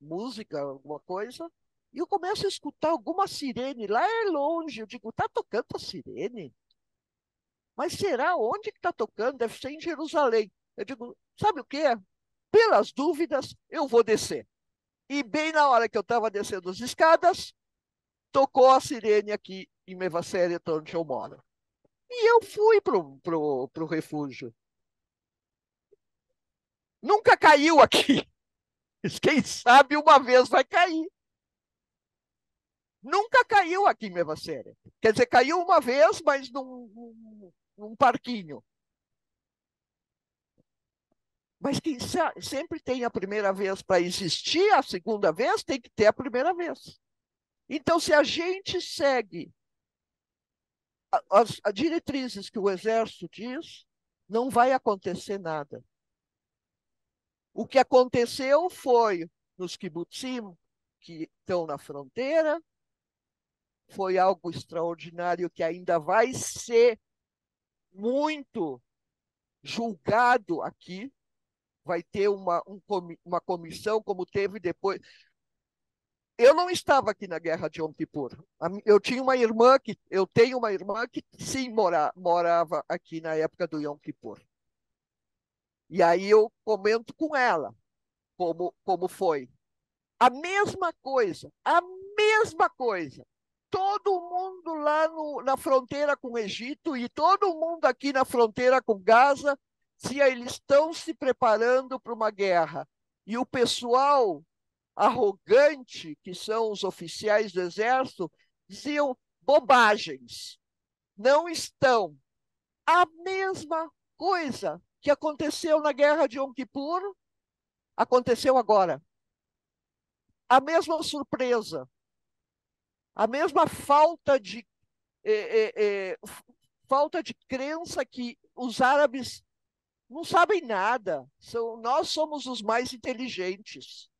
música, alguma coisa, e eu começo a escutar alguma sirene lá longe. Eu digo, tá tocando a sirene? Mas será onde que está tocando? Deve ser em Jerusalém. Eu digo, sabe o quê? Pelas dúvidas, eu vou descer. E bem na hora que eu estava descendo as escadas, tocou a sirene aqui em Mevaseret, onde eu moro. E eu fui pro refúgio. Nunca caiu aqui. Quem sabe uma vez vai cair. Nunca caiu aqui em Mevaseret. Quer dizer, caiu uma vez, mas num parquinho. Mas quem sempre tem a primeira vez para existir, a segunda vez tem que ter a primeira vez. Então, se a gente segue as diretrizes que o Exército diz, não vai acontecer nada. O que aconteceu foi nos kibbutzim, que estão na fronteira, foi algo extraordinário que ainda vai ser muito julgado aqui. Vai ter uma comissão, como teve depois. Eu não estava aqui na guerra de Yom Kippur. Eu tenho uma irmã que sim morava aqui na época do Yom Kippur. E aí eu comento com ela como foi. A mesma coisa, a mesma coisa. Todo mundo lá na fronteira com o Egito e todo mundo aqui na fronteira com Gaza, se eles estão se preparando para uma guerra. E o pessoal arrogante, que são os oficiais do exército, diziam bobagens. Não estão. A mesma coisa que aconteceu na guerra de Yom Kippur, aconteceu agora. A mesma surpresa, a mesma falta de crença que os árabes não sabem nada. Nós somos os mais inteligentes.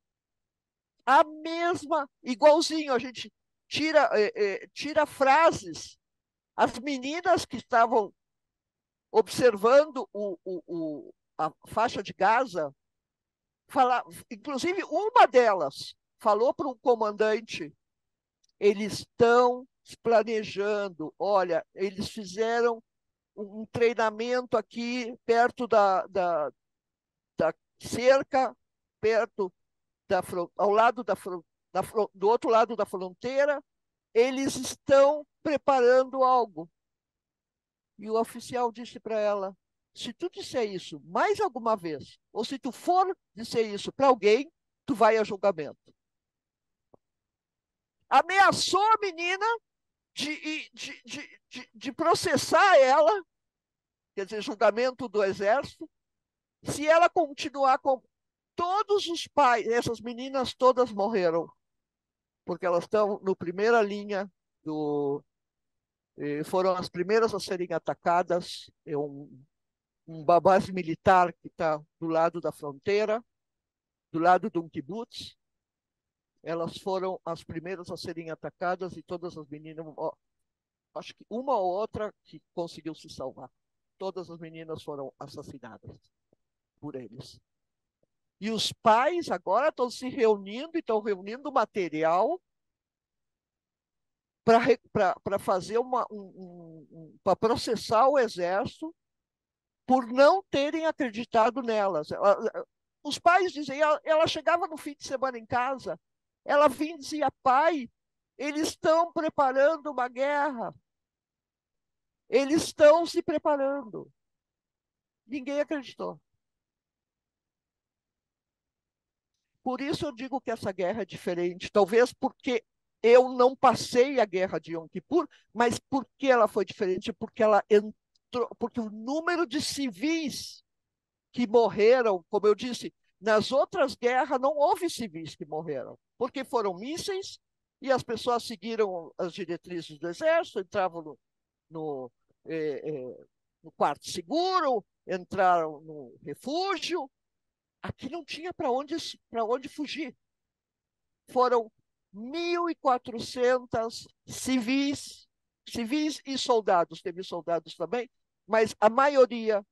A mesma, igualzinho, a gente tira frases. As meninas que estavam observando a faixa de Gaza, inclusive uma delas falou para o comandante, eles estão planejando, olha, eles fizeram um treinamento aqui perto da cerca, perto ao lado do outro lado da fronteira, eles estão preparando algo. E o oficial disse para ela, se tu disser isso mais alguma vez, ou se tu for dizer isso para alguém, tu vai a julgamento. Ameaçou a menina de processar ela, quer dizer, julgamento do exército, se ela continuar com todos os pais, essas meninas todas morreram, porque elas estão na primeira linha foram as primeiras a serem atacadas, uma base militar que está do lado da fronteira, do lado de um kibutz. Elas foram as primeiras a serem atacadas e todas as meninas, acho que uma ou outra que conseguiu se salvar. Todas as meninas foram assassinadas por eles. E os pais agora estão se reunindo e estão reunindo material para fazer para processar o exército por não terem acreditado nelas. Os pais dizem, ela chegava no fim de semana em casa, ela vinha e dizia, pai, eles estão preparando uma guerra. Eles estão se preparando. Ninguém acreditou. Por isso eu digo que essa guerra é diferente. Talvez porque eu não passei a guerra de Yom Kippur, mas por que ela foi diferente? Porque ela entrou, porque o número de civis que morreram, como eu disse, nas outras guerras não houve civis que morreram, porque foram mísseis e as pessoas seguiram as diretrizes do exército, entravam no, no quarto seguro, entraram no refúgio. Aqui não tinha para onde fugir. Foram 1.400 civis e soldados, teve soldados também, mas a maioria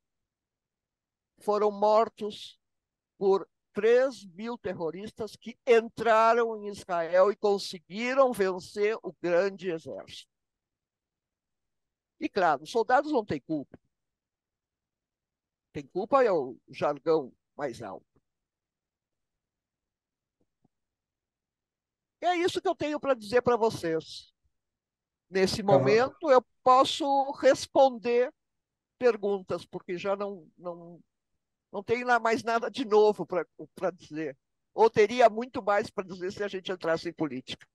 foram mortos por 3.000 terroristas que entraram em Israel e conseguiram vencer o grande exército. E, claro, os soldados não têm culpa. Tem culpa é o jargão mais alto. É isso que eu tenho para dizer para vocês. Nesse momento, eu posso responder perguntas, porque já não tenho mais nada de novo para dizer. Ou teria muito mais para dizer se a gente entrasse em política.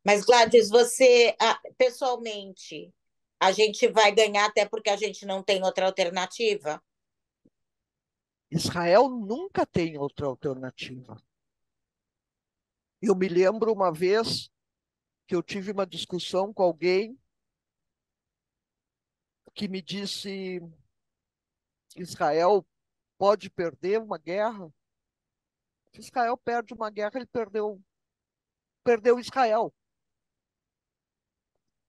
Mas, Gladys, você, pessoalmente, a gente vai ganhar até porque a gente não tem outra alternativa? Israel nunca tem outra alternativa. Eu me lembro uma vez que eu tive uma discussão com alguém que me disse: Israel pode perder uma guerra? Se Israel perde uma guerra, ele perdeu Israel.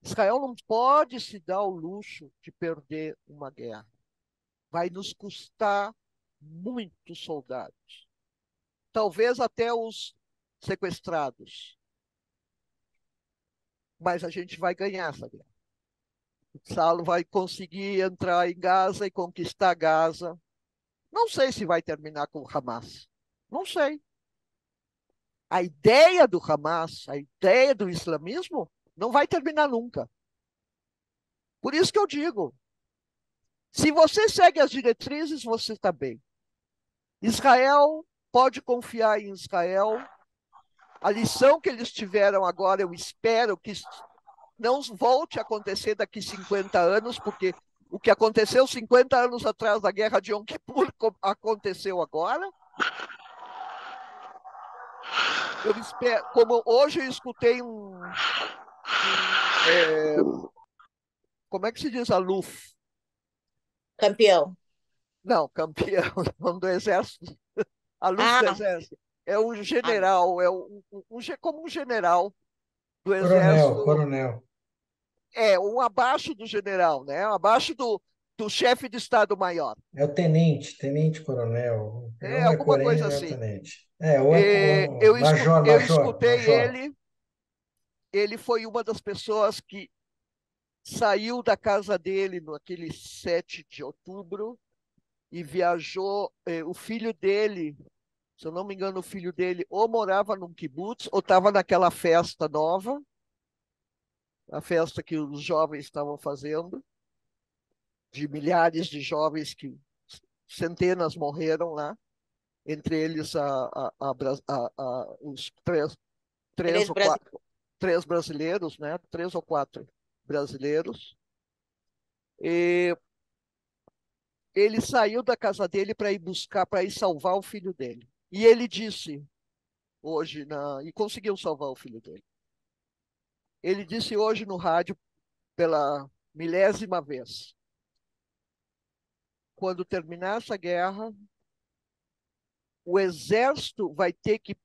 Israel não pode se dar o luxo de perder uma guerra. Vai nos custar muitos soldados. Talvez até os sequestrados. Mas a gente vai ganhar essa guerra. O Salo vai conseguir entrar em Gaza e conquistar Gaza. Não sei se vai terminar com o Hamas. Não sei. A ideia do Hamas, a ideia do islamismo, não vai terminar nunca. Por isso que eu digo, se você segue as diretrizes, você está bem. Israel pode confiar em Israel. A lição que eles tiveram agora, eu espero que não volte a acontecer daqui 50 anos, porque o que aconteceu 50 anos atrás da guerra de Yom Kippur aconteceu agora. Eu espero, como hoje eu escutei como é que se diz aluf? Campeão. Não, campeão, não do exército. Aluf do exército. É um general, como um general do Coronel, exército, coronel. um abaixo do general, né? Abaixo do chefe de Estado-Maior. É o tenente, tenente coronel. É Ou é alguma coronel coisa ou é assim. tenente. Ou é major, Eu major, escutei major. ele foi uma das pessoas que saiu da casa dele no aquele 7 de outubro e viajou. O filho dele, se eu não me engano, o filho dele ou morava num kibutz ou estava naquela festa nova, a festa que os jovens estavam fazendo, de milhares de jovens que centenas morreram lá, entre eles os três Três ou brasileiros. quatro, três brasileiros, né? 3 ou 4 brasileiros. E ele saiu da casa dele para ir buscar, para ir salvar o filho dele. E ele disse hoje, e conseguiu salvar o filho dele. Ele disse hoje no rádio, pela milésima vez: quando terminar essa guerra, o exército vai ter que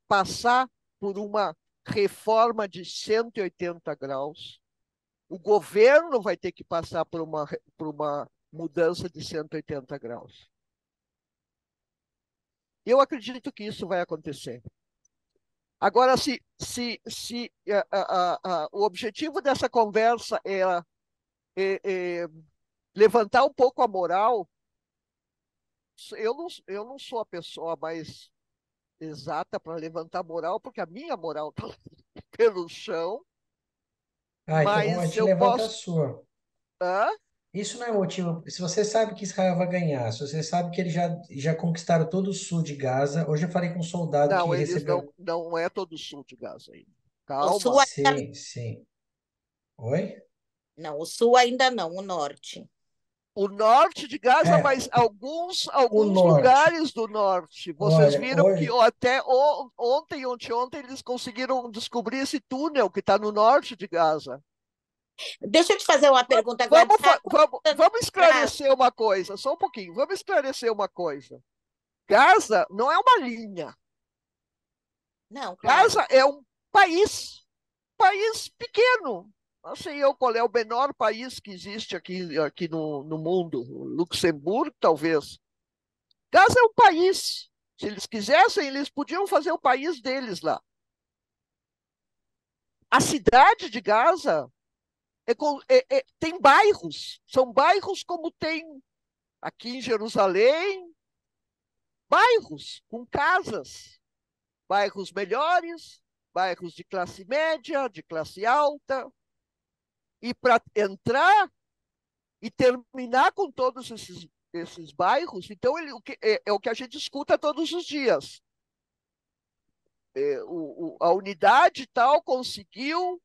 passar por uma reforma de 180 graus. O governo vai ter que passar por uma mudança de 180 graus. Eu acredito que isso vai acontecer. Agora, se o objetivo dessa conversa é levantar um pouco a moral, eu não sou a pessoa mais exata para levantar moral, porque a minha moral está pelo chão, Então bom, a mas gente eu levanta a posso. sua. Hã? Isso não é motivo. Se você sabe que Israel vai ganhar, se você sabe que eles já conquistaram todo o sul de Gaza, hoje eu falei com um soldado Não, que eles recebeu. não é todo o sul de Gaza ainda. O sul Calma. ainda Sim, sim. Oi? não, o sul ainda não, o norte. O norte de Gaza, É, mas o alguns norte. lugares do norte. Vocês Olha, viram que hoje. até ontem, ontem, eles conseguiram descobrir esse túnel que está no norte de Gaza. Deixa eu te fazer uma pergunta, Gladys. Há quantos anos Vamos atrás? esclarecer uma coisa, só um pouquinho. Vamos esclarecer uma coisa. Gaza não é uma linha. Não, claro. Gaza é um país pequeno. Não sei eu qual é o menor país que existe aqui no mundo. Luxemburgo, talvez. Gaza é um país. Se eles quisessem, eles podiam fazer o país deles lá. A cidade de Gaza tem bairros. São bairros como tem aqui em Jerusalém, bairros com casas. Bairros melhores, bairros de classe média, de classe alta. E para entrar e terminar com todos esses bairros, então é o que a gente escuta todos os dias. A unidade tal conseguiu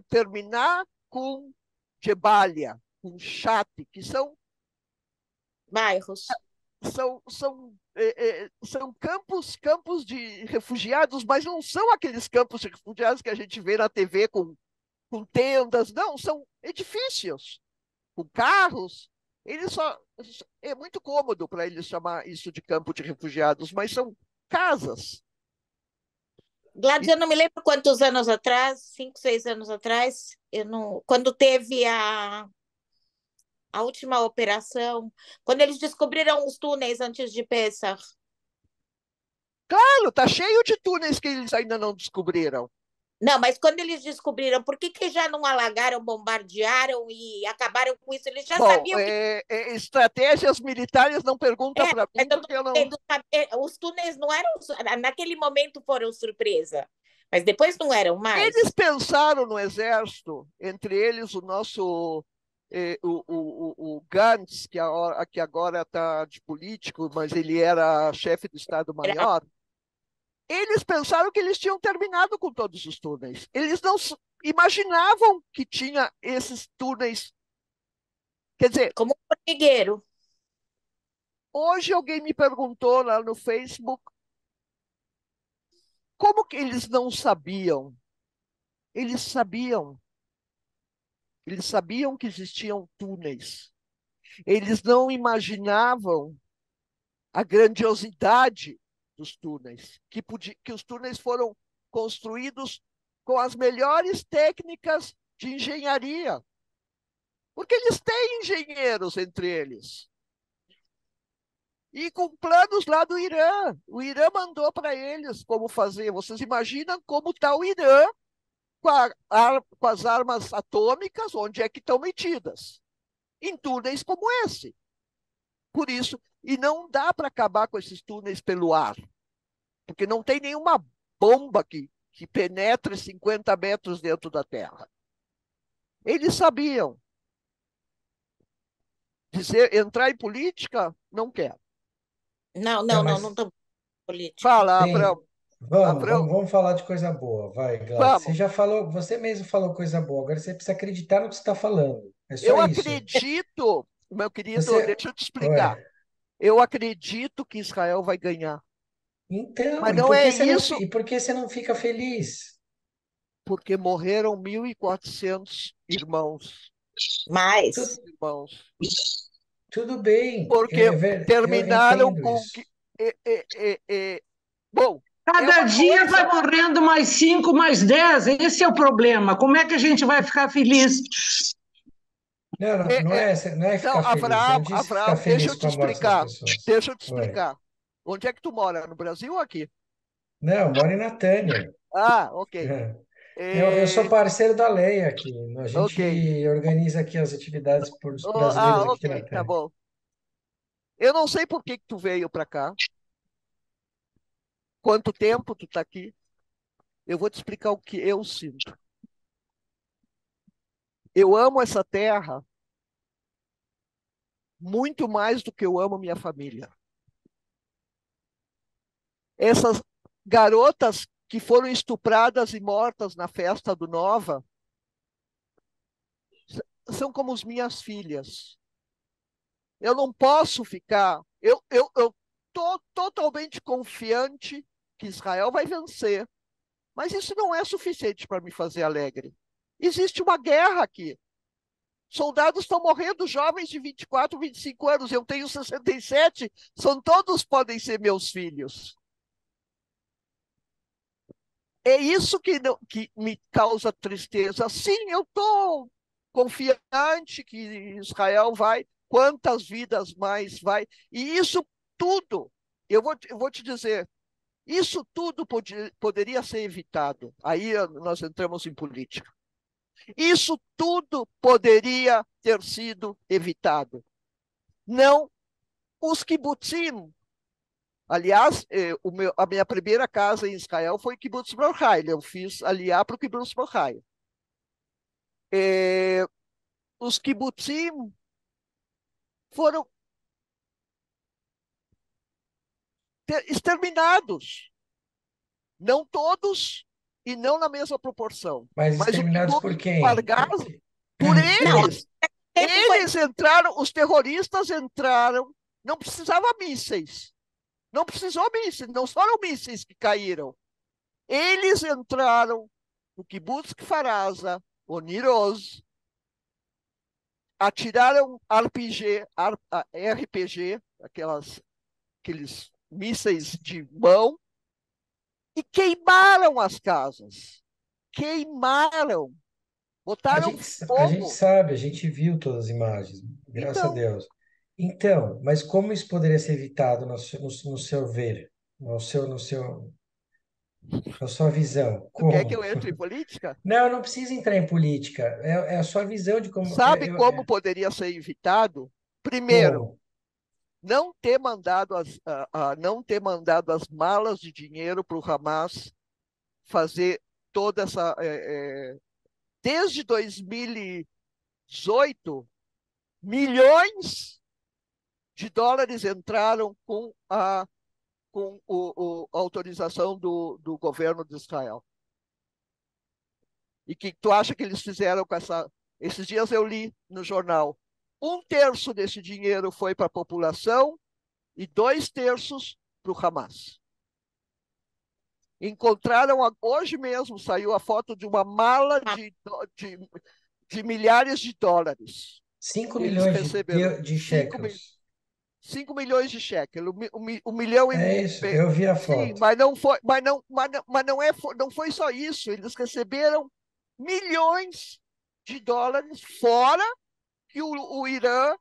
terminar com Jebalia, com Chate, que Bairros. são campos de refugiados, mas não são aqueles campos de refugiados que a gente vê na TV com tendas, não, são edifícios, com carros. Eles só. É muito cômodo para eles chamar isso de campo de refugiados, mas são casas. Gladys, eu não me lembro quantos anos atrás, 5, 6 anos atrás, eu não, quando teve a última operação, quando eles descobriram os túneis antes de Pessah. Claro, tá cheio de túneis que eles ainda não descobriram. Não, mas quando eles descobriram, por que já não alagaram, bombardearam e acabaram com isso? Eles já Bom, sabiam que. estratégias militares não pergunta para Mas mim, eu tô porque eu não. querendo saber, os túneis não eram. Naquele momento foram surpresa, mas depois não eram Eles mais. pensaram no exército, entre eles o nosso. O Gantz, que agora está de político, mas ele era chefe do Era Estado-Maior. Eles pensaram que eles tinham terminado com todos os túneis. Eles não imaginavam que tinha esses túneis. Quer dizer, como um formigueiro. hoje alguém me perguntou lá no Facebook como que eles não sabiam. Eles sabiam. Eles sabiam que existiam túneis. Eles não imaginavam a grandiosidade dos túneis, que os túneis foram construídos com as melhores técnicas de engenharia, porque eles têm engenheiros entre eles. E com planos lá do Irã. O Irã mandou para eles como fazer. Vocês imaginam como está o Irã com as armas atômicas, onde é que estão metidas? Em túneis como esse. Por isso, e não dá para acabar com esses túneis pelo ar, porque não tem nenhuma bomba que penetre 50 metros dentro da Terra. Eles sabiam. Entrar em política, não quero. Não, Não, não, não, não mas estou política. Fala, tem. Abraão. Vamos, Abraão, vamos, vamos falar de coisa boa. Vai, Gladys. Você vamos. já falou, você mesmo falou coisa boa. Agora você precisa acreditar no que você está falando. É só Eu isso. acredito, meu querido, Você. deixa eu te explicar. Ué. Eu acredito que Israel vai ganhar. Então, Mas não é isso, e por que você não fica feliz? porque morreram 1.400 irmãos. Mas, Irmãos. Tudo bem, Porque eu terminaram entendo com isso. que. Bom, é Cada uma dia vai coisa. morrendo mais 5, mais 10. Esse é o problema. Como é que a gente vai ficar feliz? Não, não, É, é, não é não, ficar feliz. Eu não Abraão, disse ficar Abraão, deixa feliz eu com te a morte das explicar. pessoas. Deixa eu te Ué. explicar. Onde é que tu mora? No Brasil ou aqui? Não, eu moro em Natânia. Ah, ok. Eu sou É, parceiro da Leia aqui. A ok. gente organiza aqui as atividades por os brasileiros aqui de Ok, tá Natânia. bom. Eu não sei por que tu veio para cá. Quanto tempo tu tá aqui? Eu vou te explicar o que eu sinto. Eu amo essa terra muito mais do que eu amo minha família. Essas garotas que foram estupradas e mortas na festa do Nova são como as minhas filhas. Eu não posso ficar. Eu tô totalmente confiante que Israel vai vencer, mas isso não é suficiente para me fazer alegre. Existe uma guerra aqui. Soldados estão morrendo, jovens de 24, 25 anos. Eu tenho 67, todos podem ser meus filhos. É isso que me causa tristeza. Sim, eu estou confiante que Israel vai, quantas vidas mais vai. E isso tudo, eu vou te dizer, isso tudo poderia ser evitado. Aí nós entramos em política. Isso tudo poderia ter sido evitado. Não os kibbutzim. Aliás, a minha primeira casa em Israel foi Kibbutz Mordechai. Eu fiz aliar para o Kibbutz Mordechai. Os kibbutzim foram exterminados. Não todos e não na mesma proporção. Mas Mas o exterminados por Kibbutz quem? Pargaz, por não, eles. Eles entraram, os terroristas entraram, não precisava mísseis. Não precisou mísseis, não foram mísseis que caíram. Eles entraram no Kibbutz Kfar Aza, Oniroz, atiraram RPG, aqueles mísseis de mão, e queimaram as casas. Queimaram. Botaram A gente fogo. sabe, a gente viu todas as imagens, graças a Então, Deus. Então, mas como isso poderia ser evitado no seu ver, na sua visão? tu quer que Como? eu entre em política? Não, não precisa entrar em política. É a sua visão de como. Sabe como poderia ser evitado? Primeiro, Como? não ter mandado as malas de dinheiro para o Hamas fazer toda essa. Desde 2018, milhões de dólares entraram com a autorização do governo de Israel. E que tu acha que eles fizeram com essa. Esses dias eu li no jornal. 1/3 desse dinheiro foi para a população e 2/3 para o Hamas. Encontraram, hoje mesmo saiu a foto de uma mala de milhares de dólares. 5 Eles milhões receberam de 5 mil, shekels. 5 milhões de shekel, 1 milhão É isso, eu vi a Sim, foto. mas não foi, não foi só isso. Eles receberam milhões de dólares fora que o Irã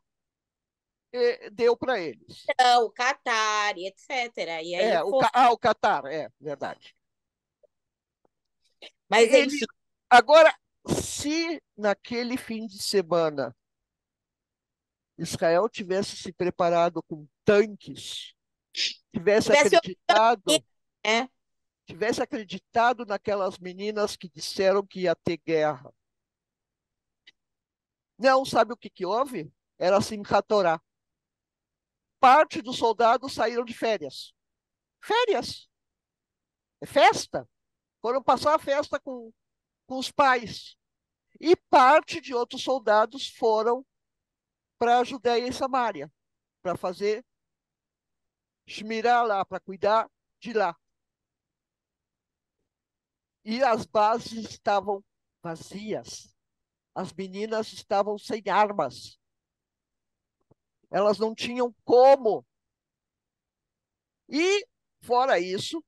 deu para eles. Então, o Catar, e etc. E aí foi. O Catar, é verdade. Mas, Ele, enfim, agora, se naquele fim de semana Israel tivesse se preparado com tanques, tivesse tivesse acreditado, né? tivesse acreditado naquelas meninas que disseram que ia ter guerra. Não, sabe o que que houve? Era Simchat Torá. Parte dos soldados saíram de férias. Férias, é festa. Foram passar a festa com os pais. E parte de outros soldados foram para a Judéia e Samaria, para fazer shmirá lá, para cuidar de lá. E as bases estavam vazias. As meninas estavam sem armas. Elas não tinham como. E, fora isso,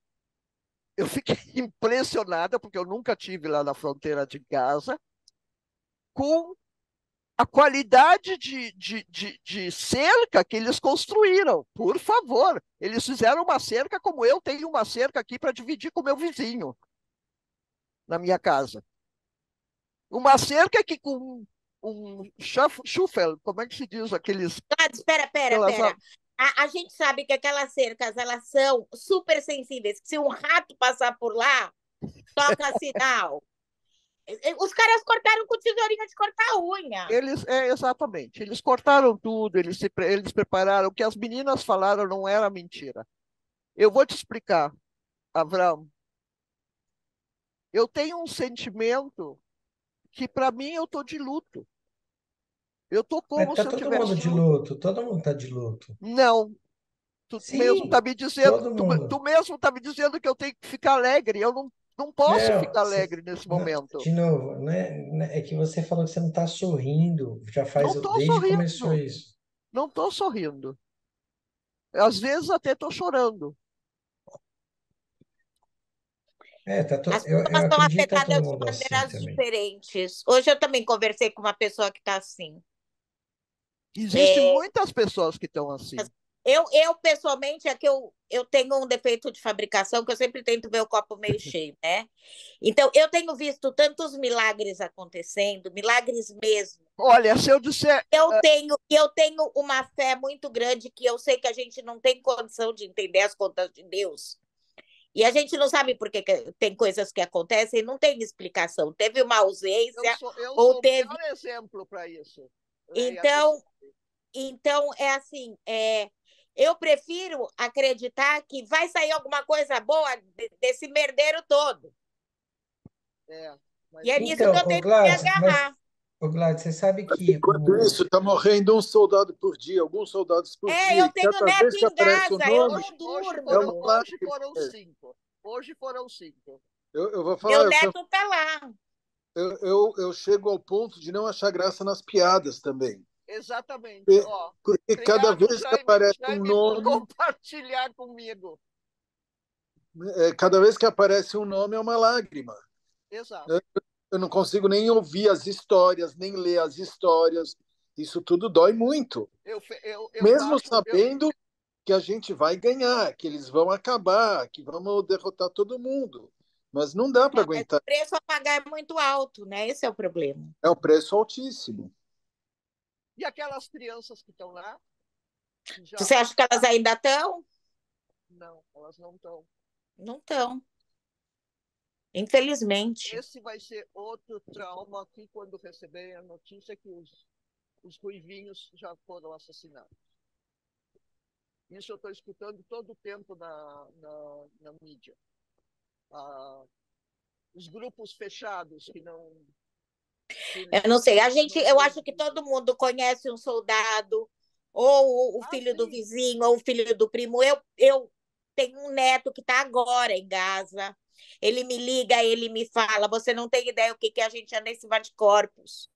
eu fiquei impressionada, porque eu nunca tive lá na fronteira de Gaza, com a qualidade de cerca que eles construíram. Por favor, eles fizeram uma cerca como eu tenho uma cerca aqui para dividir com o meu vizinho na minha casa. Uma cerca que com um shuffle, como é que se diz aqueles... Espera. Aquelas, A gente sabe que aquelas cercas, elas são super sensíveis. Se um rato passar por lá, toca sinal. Os caras cortaram com tesourinha de cortar a unha. exatamente, eles cortaram tudo, eles prepararam, o que as meninas falaram não era mentira. Eu vou te explicar, Avram. Eu tenho um sentimento que, para mim, eu estou de luto. Eu estou Mas como tá se eu todo mundo tivesse de de luto. luto, todo mundo tá de luto. Não, tu mesmo está Sim, me dizendo, todo tu mundo. mesmo está me dizendo que eu tenho que ficar alegre. Eu não posso Não, ficar alegre nesse momento. de novo, é que você falou que você não está sorrindo, já Não faz estou desde que começou sorrindo, isso. não estou sorrindo. Às vezes até estou chorando. As eu pessoas estão acredito que tá todo afetadas de mundo assim maneiras também. diferentes. Hoje eu também conversei com uma pessoa que está assim. Existem É, muitas pessoas que estão assim. eu pessoalmente, é que eu tenho um defeito de fabricação que eu sempre tento ver o copo meio cheio, né? Então, eu tenho visto tantos milagres acontecendo, milagres mesmo. Olha, se eu disser, Eu tenho uma fé muito grande que eu sei que a gente não tem condição de entender as contas de Deus. E a gente não sabe por que tem coisas que acontecem, não tem explicação. Teve uma ausência eu ou sou o teve. pior exemplo para isso. Leia, tu Então, sabe. então é assim, eu prefiro acreditar que vai sair alguma coisa boa desse merdeiro todo. É, E mas é eu nisso que Então, eu ô tenho que me Gladys, agarrar. Você sabe Mas, que enquanto isso, está morrendo um soldado por dia, alguns soldados por dia, Eu e tenho cada vez neto que em aparece o Gaza, eu nome, não hoje é foram, uma durmo. hoje lágrima. foram 5. Hoje foram 5. Eu vou Meu falar, neto está lá. eu chego ao ponto de não achar graça nas piadas também. Exatamente. Porque, Ó, porque cada obrigado, vez que aparece um Jaime, por nome, compartilhar comigo. cada vez que aparece um nome é uma lágrima. Exato. Eu não consigo nem ouvir as histórias, nem ler as histórias. Isso tudo dói muito. Eu Mesmo baixo, sabendo que a gente vai ganhar, que eles vão acabar, que vamos derrotar todo mundo. Mas não dá para Não, mas o aguentar. preço a pagar é muito alto, né? Esse é o problema. É um preço altíssimo. E aquelas crianças que estão lá, que já... Você acha que elas ainda estão? Não, elas não estão. Não estão. Infelizmente. Esse vai ser outro trauma aqui quando receberem a notícia que os ruivinhos já foram assassinados. Isso eu estou escutando todo o tempo na mídia. Os grupos fechados que não... Eu não sei. Eu acho que todo mundo conhece um soldado, ou o filho do sim. vizinho, ou o filho do primo. Eu tenho um neto que está agora em Gaza. Ele me liga, ele me fala: você não tem ideia o que a gente anda em cima de corpos.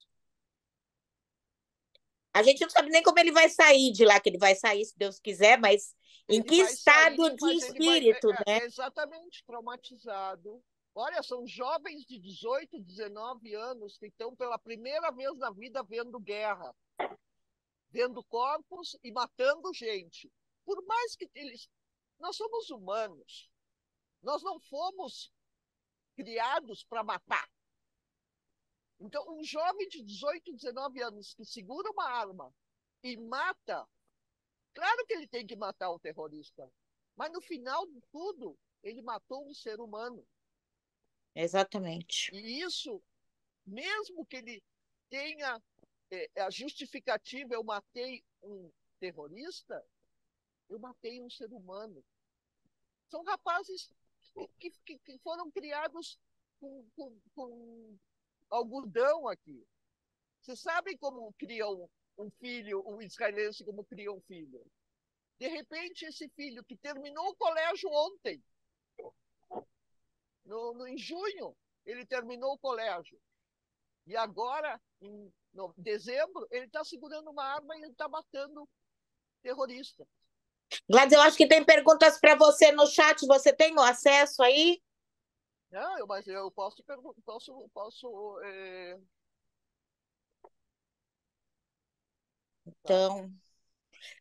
A gente não sabe nem como ele vai sair de lá, que ele vai sair, se Deus quiser, mas em Ele que vai estado sair, de mas ele vai espírito, né? exatamente traumatizado. Olha, são jovens de 18, 19 anos que estão pela primeira vez na vida vendo guerra, vendo corpos e matando gente. Por mais que eles. Nós somos humanos. Nós não fomos criados para matar. Então, um jovem de 18, 19 anos que segura uma arma e mata, claro que ele tem que matar o terrorista, mas no final de tudo, ele matou um ser humano. Exatamente. E isso, mesmo que ele tenha a justificativa, eu matei um terrorista, eu matei um ser humano. São rapazes que foram criados com algodão aqui. Vocês sabem como criam um filho, um israelense, como cria um filho? De repente, esse filho que terminou o colégio ontem, em junho, ele terminou o colégio. E agora, em dezembro, ele está segurando uma arma e ele está matando terrorista. Gladys, eu acho que tem perguntas para você no chat. Você tem o acesso aí? Não, mas eu posso Então,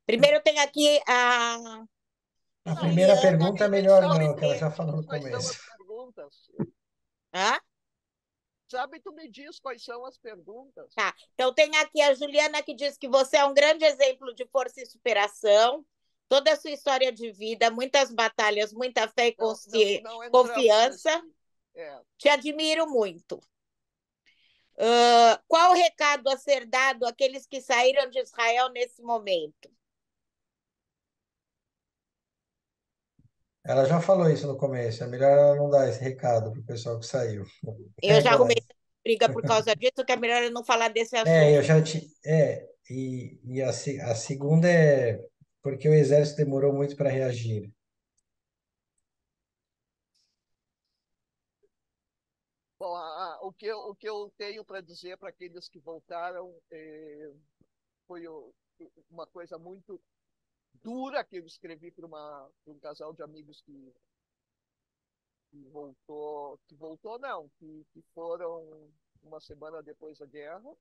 primeiro tem aqui a A primeira Juliana pergunta é que diz melhor não, que ela que... já falou no quais são as começo. perguntas. Hã? Sabe, tu me diz quais são as perguntas. Tá. Então tem aqui a Juliana que diz que você é um grande exemplo de força e superação. Toda a sua história de vida, muitas batalhas, muita fé e Não confiança. Te admiro muito. Qual o recado a ser dado àqueles que saíram de Israel nesse momento? Ela já falou isso no começo, é melhor ela não dar esse recado pro pessoal que saiu. Eu já arrumei Gladys. briga por causa disso, que é melhor eu não falar desse É, assunto. eu já te. E a segunda é porque o exército demorou muito para reagir. Bom, o que eu tenho para dizer para aqueles que voltaram foi uma coisa muito dura que eu escrevi para um casal de amigos que voltou não, que foram uma semana depois da guerra.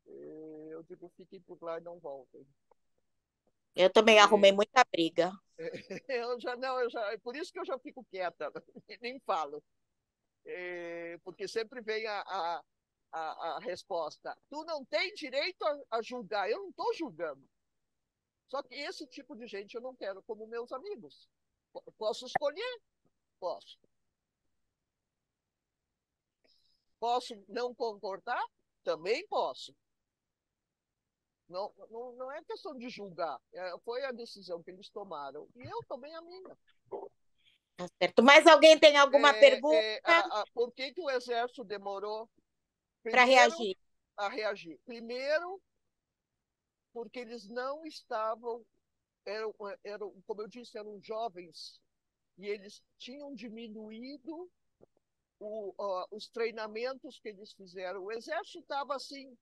Eu digo, fiquem por lá e não voltem. Eu também arrumei muita briga. Por isso que eu já fico quieta, nem falo. Porque sempre vem a resposta. Tu não tem direito a julgar. Eu não estou julgando. Só que esse tipo de gente eu não quero como meus amigos. Posso escolher? Posso. Posso não concordar? Também posso. Não é questão de julgar. Foi a decisão que eles tomaram. E eu tomei a minha. Tá certo. Mais alguém tem alguma pergunta Por que o Exército demorou para reagir? a reagir? Primeiro, porque eles não estavam, como eu disse, eram jovens, e eles tinham diminuído os treinamentos que eles fizeram. O Exército estava assim,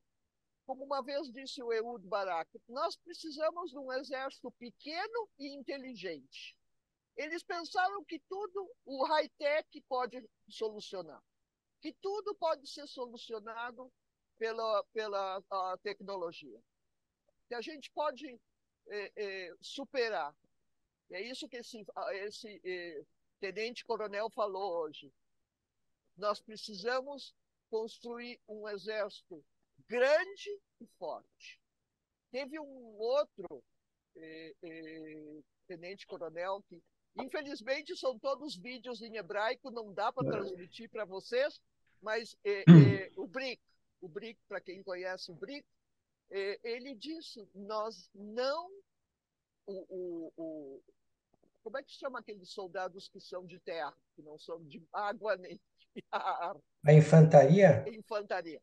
como uma vez disse o Ehud Barak, nós precisamos de um exército pequeno e inteligente. Eles pensaram que tudo o high-tech pode solucionar, que tudo pode ser solucionado pela tecnologia, que a gente pode superar. É isso que esse tenente-coronel falou hoje. Nós precisamos construir um exército grande e forte. Teve um outro tenente-coronel que, infelizmente, são todos vídeos em hebraico, não dá para transmitir para vocês, mas o Brick, para quem conhece o Brick, ele disse, nós não... como é que chama aqueles soldados que são de terra, que não são de água nem de ar? A infantaria? Infantaria.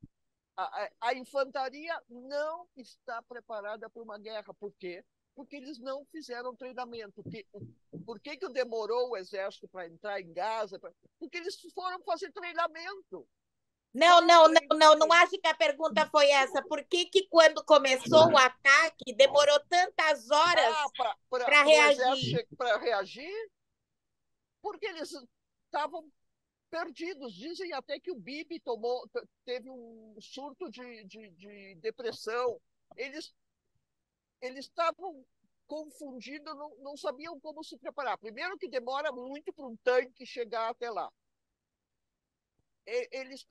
A infantaria não está preparada para uma guerra. Por quê? Porque eles não fizeram treinamento. Por que demorou o exército para entrar em Gaza? Porque eles foram fazer treinamento. Não, não, não, não, não acho que a pergunta foi essa. Por que que quando começou o ataque demorou tantas horas para Para o reagir? exército para reagir, porque eles estavam perdidos. Dizem até que o Bibi teve um surto de depressão. Eles estavam confundidos, não sabiam como se preparar. Primeiro que demora muito para um tanque chegar até lá. Eles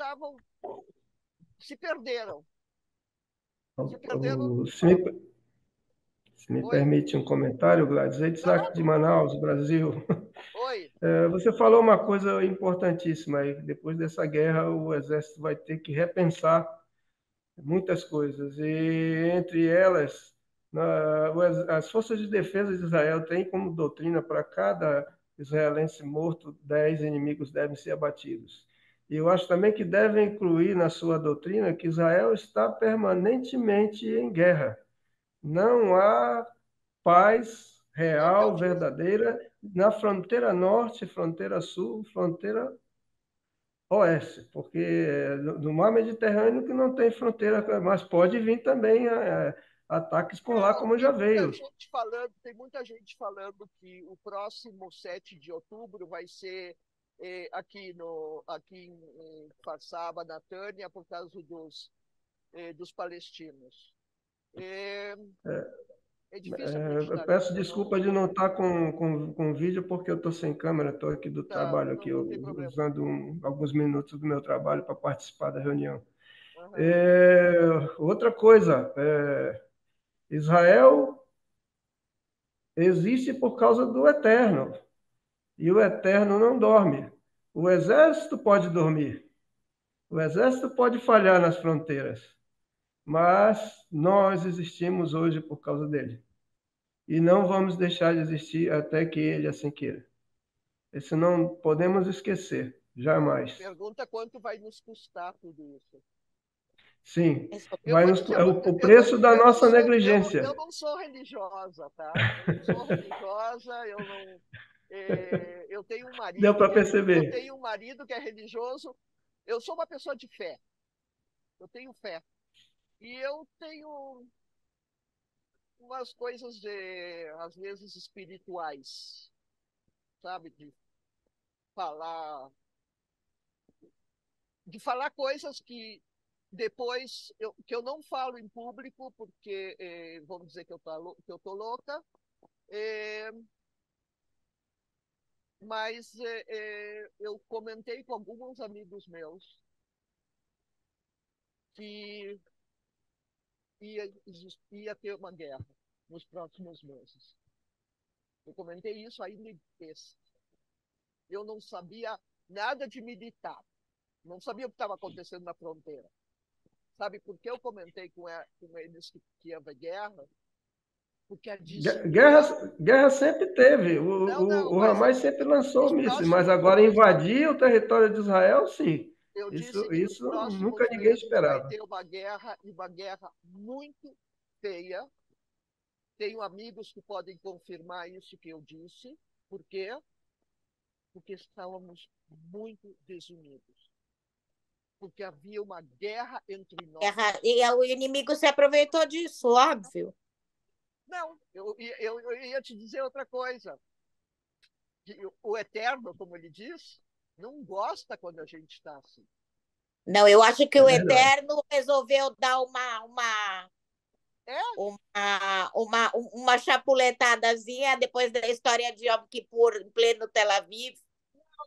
se perderam. Se perderam. Se me Oi, permite um comentário, Gladys, é Isaac de claro. Manaus, Brasil. Oi. Você falou uma coisa importantíssima aí. Depois dessa guerra, o Exército vai ter que repensar muitas coisas. E, entre elas, as Forças de Defesa de Israel têm como doutrina para cada israelense morto, 10 inimigos devem ser abatidos. E eu acho também que deve incluir na sua doutrina que Israel está permanentemente em guerra. Não há paz Eu real, disse. verdadeira, na fronteira norte, fronteira sul, fronteira oeste, porque no mar Mediterrâneo que não tem fronteira, mas pode vir também ataques por lá, como já veio. Tem muita gente falando que o próximo 7 de outubro vai ser aqui em Farsaba, na Tânia, por causa dos palestinos. É difícil Eu acreditar peço nisso. desculpa de não estar com vídeo, porque eu estou sem câmera, estou aqui do Tá, trabalho, aqui, não tem problema. usando alguns minutos do meu trabalho para participar da reunião. Uhum. Outra coisa, Israel existe por causa do Eterno, e o Eterno não dorme. O exército pode dormir, o exército pode falhar nas fronteiras, mas nós existimos hoje por causa dele. E não vamos deixar de existir até que ele assim queira. Isso não podemos esquecer, jamais. Pergunta quanto vai nos custar tudo isso. Sim, Eu vou dizer, é o preço da nossa eu negligência. não sou religiosa, tá? Eu não sou religiosa, eu não. Eu tenho um Deu marido para perceber. que é religioso. Eu sou uma pessoa de fé. Eu tenho fé. E eu tenho umas coisas às vezes espirituais, sabe? Falar, de falar coisas que depois que eu não falo em público, porque vamos dizer que eu tô louca, mas eu comentei com alguns amigos meus que ia ter uma guerra nos próximos meses. Eu comentei isso ainda em texto. Eu não sabia nada de militar, não sabia o que estava acontecendo na fronteira. Sabe por que eu comentei com eles que ia haver guerra? Porque a desunião... Guerra sempre teve. Não, O mas Hamas sempre lançou nos mísseis, mas próximos agora meses, invadir o território de Israel, sim. eu disse que nos Isso nunca próximos ninguém meses vai esperava. ter uma guerra, e uma guerra muito feia. Tenho amigos que podem confirmar isso que eu disse. Por quê? Porque estávamos muito desunidos. Porque havia uma guerra entre nós. E o inimigo se aproveitou disso, óbvio. Não, eu ia te dizer outra coisa. O Eterno, como ele diz, não gosta quando a gente está assim. Não, eu acho que É o verdade. Eterno resolveu dar É? uma chapuletadazinha depois da história de Yom Kippur em pleno Tel Aviv.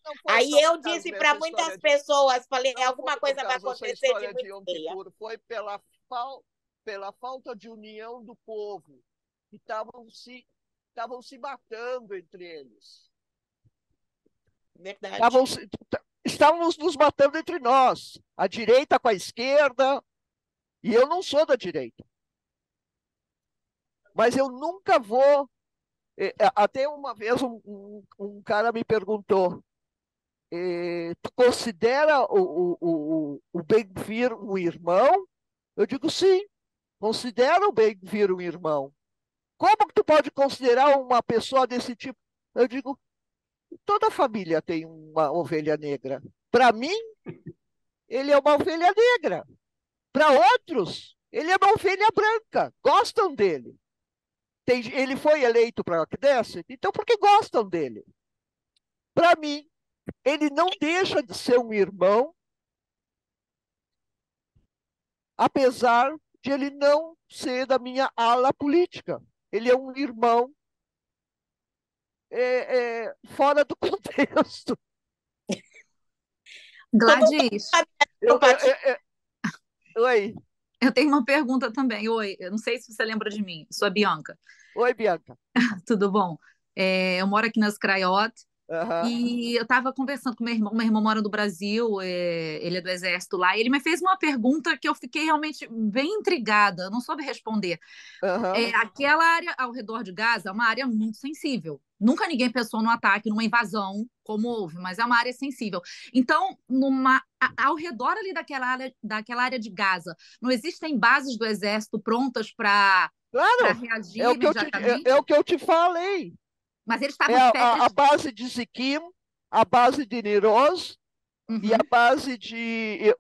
Não foi Aí só eu por causa disse para dessa muitas história pessoas, falei, Não alguma foi por coisa vai causa dessa acontecer de história de muito Yom feia. Kippur, foi pela falta de união do povo, que estavam se matando entre eles. Verdade. Estávamos nos matando entre nós, a direita com a esquerda, e eu não sou da direita. Mas eu nunca vou. Até uma vez um cara me perguntou: tu considera o Ben-Gvir um irmão? Eu digo sim, considero o Ben-Gvir um irmão. Como que tu pode considerar uma pessoa desse tipo? Eu digo, toda família tem uma ovelha negra. Para mim, ele é uma ovelha negra. Para outros, ele é uma ovelha branca, gostam dele. Ele foi eleito para a Knesset, então porque gostam dele. Para mim, ele não deixa de ser um irmão, apesar de ele não ser da minha ala política. Ele é um irmão fora do contexto. Gladys, Oi. eu tenho uma pergunta também. Oi, eu não sei se você lembra de mim. Sou a Bianca. Oi, Bianca. Tudo bom? Eu moro aqui nas Craiot. Uhum. E eu estava conversando com meu irmão mora no Brasil, ele é do Exército lá, e ele me fez uma pergunta que eu fiquei realmente bem intrigada, eu não soube responder. Uhum. Aquela área ao redor de Gaza é uma área muito sensível. Nunca ninguém pensou no ataque, numa invasão, como houve, mas é uma área sensível. Então, ao redor ali daquela área de Gaza, não existem bases do Exército prontas para reagir imediatamente? É o que eu te falei. Mas eles estavam de férias. A base de Ziquim, a base de Niroz e a base de,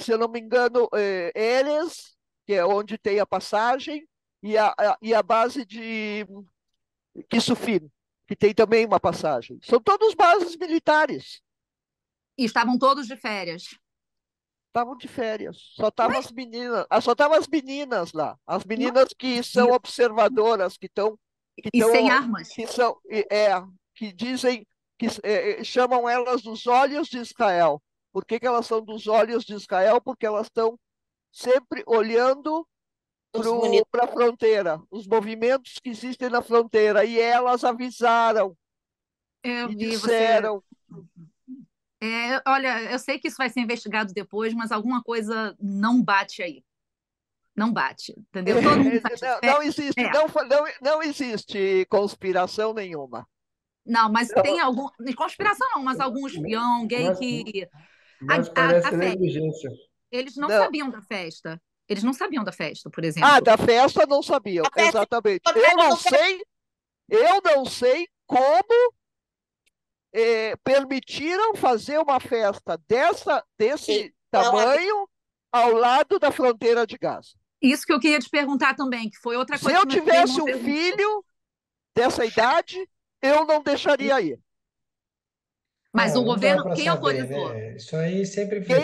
se eu não me engano, Eres, que é onde tem a passagem, e a base de Kisufim, que tem também uma passagem. São todas bases militares. E estavam todos de férias. Estavam de férias. Só estavam as meninas lá. As meninas que são observadoras, que estão... E sem armas. Que dizem, chamam elas dos olhos de Israel. Por que elas são dos olhos de Israel? Porque elas estão sempre olhando para a fronteira, os movimentos que existem na fronteira. E elas avisaram e disseram... olha, eu sei que isso vai ser investigado depois, mas alguma coisa não bate aí. Não bate, entendeu? Todo mundo não existe conspiração nenhuma. Não, mas tem algum... Conspiração não, mas algum espião gay que... Mas parece negligência. Eles não sabiam da festa. Eles não sabiam da festa, por exemplo. Ah, da festa não sabiam, exatamente. Eu não sei como permitiram fazer uma festa desse tamanho ao lado da fronteira de Gaza. Isso que eu queria te perguntar também, que foi outra coisa. Se eu tivesse um filho dessa idade, eu não deixaria ir. Mas o governo, quem autorizou? Né? Isso aí sempre foi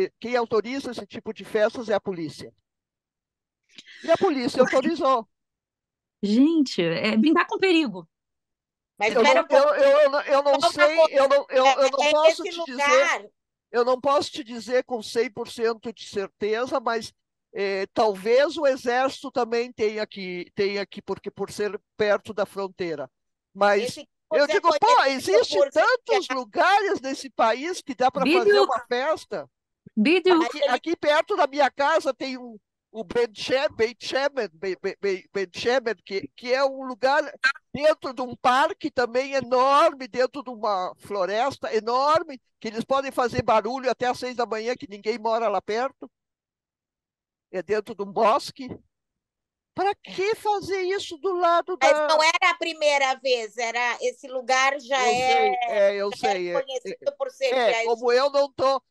quem autoriza esse tipo de festas é a polícia. E a polícia autorizou. Gente, brincar com perigo. Mas eu não sei, eu não posso te dizer com 100% de certeza, mas talvez o Exército também tenha aqui, porque por ser perto da fronteira. Mas eu digo, existem tantos lugares nesse país que dá para fazer uma festa. Aqui perto da minha casa tem o Ben Shemen, que é um lugar dentro de um parque também enorme, dentro de uma floresta enorme, que eles podem fazer barulho até às 6 da manhã, que ninguém mora lá perto. É dentro de um bosque. Para que fazer isso do lado da... Mas não era a primeira vez, esse lugar já eu sei. Conhecido por ser... como eu não tô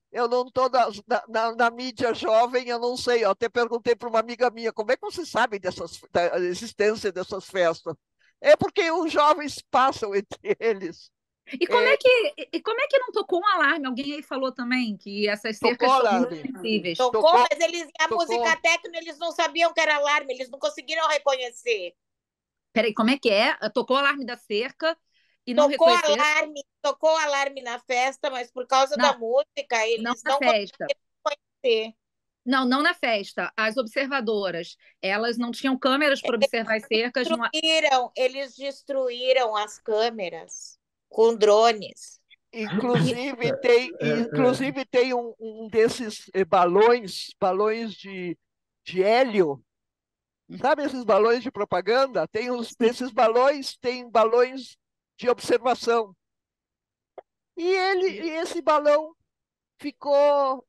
na mídia jovem, eu não sei. Eu até perguntei para uma amiga minha, como é que você sabe da existência dessas festas? É porque os jovens passam entre eles. E como é que não tocou um alarme? Alguém aí falou também que essas cercas são muito sensíveis. Tocou, mas a música técnica, eles não sabiam que era alarme, eles não conseguiram reconhecer. Peraí, como é que é? Tocou o alarme da cerca e não reconheceram? Tocou alarme na festa, mas por causa da música, eles não conseguiram reconhecer. Não na festa. As observadoras, elas não tinham câmeras para observar as cercas. Eles destruíram as câmeras com drones. Inclusive tem um desses balões de hélio. Sabe esses balões de propaganda? Desses balões, tem balões de observação. E esse balão ficou...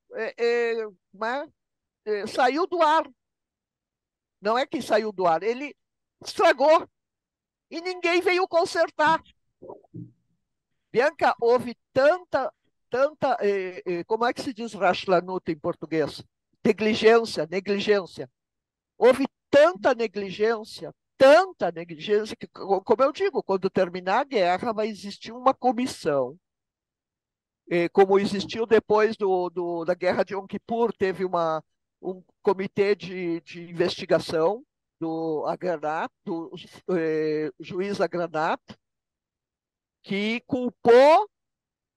saiu do ar. Não é que saiu do ar, ele estragou. E ninguém veio consertar. Bianca, houve tanta, como é que se diz rachlanut em português? Negligência. Houve tanta negligência, que, como eu digo, quando terminar a guerra, vai existir uma comissão, como existiu depois da Guerra de Yom Kippur, teve um comitê de investigação do Agranat, do juiz Agranat, que culpou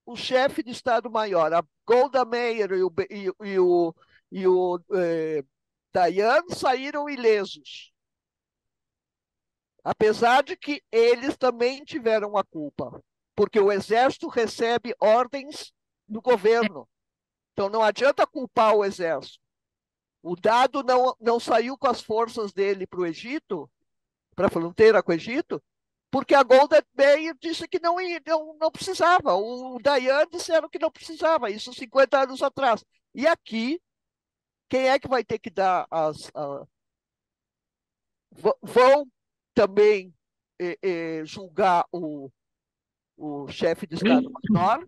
o chefe de Estado-Maior, a Golda Meir e o Dayan saíram ilesos, apesar de que eles também tiveram a culpa, porque o exército recebe ordens do governo. Então não adianta culpar o exército. O Dado não saiu com as forças dele para o Egito, para a fronteira com o Egito, porque a Golda Meir disse que não precisava. O Dayan disseram que não precisava, isso 50 anos atrás. E aqui, quem é que vai ter que dar vão também julgar o chefe de Estado-Maior,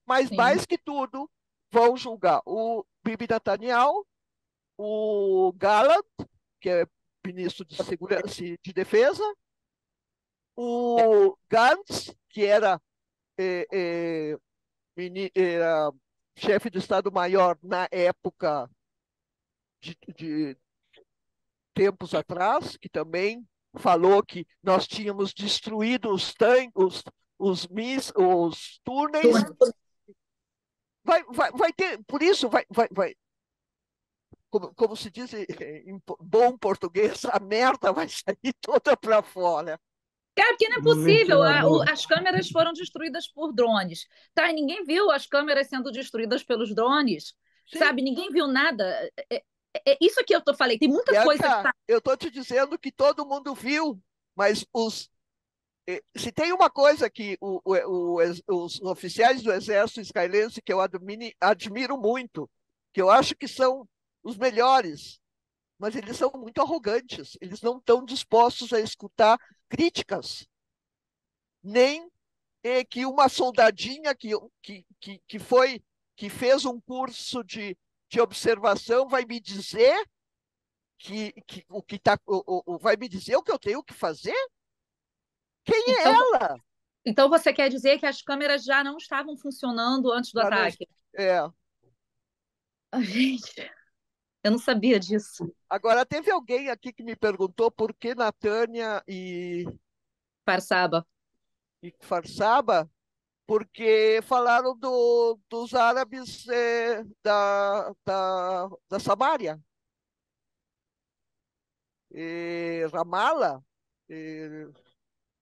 mas Sim. mais que tudo, vão julgar o Bibi Netanyahu, o Gallant, que é ministro de Segurança e de Defesa, o Gantz, que era chefe do Estado-Maior na época de tempos atrás, que também falou que nós tínhamos destruído os tanques, os túneis. Vai ter, por isso vai. Como se diz em bom português, a merda vai sair toda para fora. Cara, porque não é No possível. ventilador. As câmeras foram destruídas por drones. Tá, e ninguém viu as câmeras sendo destruídas pelos drones. Sim. Sabe? Ninguém viu nada. É isso que eu falei. Tem muita coisa que tá. Eu estou te dizendo que todo mundo viu, mas se tem uma coisa que os oficiais do exército israelense que eu admiro muito, que eu acho que são os melhores, mas eles são muito arrogantes, eles não estão dispostos a escutar críticas, nem que uma soldadinha que fez um curso de observação vai me dizer vai me dizer o que eu tenho que fazer? Quem é Então, ela? então você quer dizer que as câmeras já não estavam funcionando antes do Já não- ataque? É. Gente, eu não sabia disso. Agora, teve alguém aqui que me perguntou por que Natânia Parsaba. e Farsaba, porque falaram dos árabes da Samária. Ramala,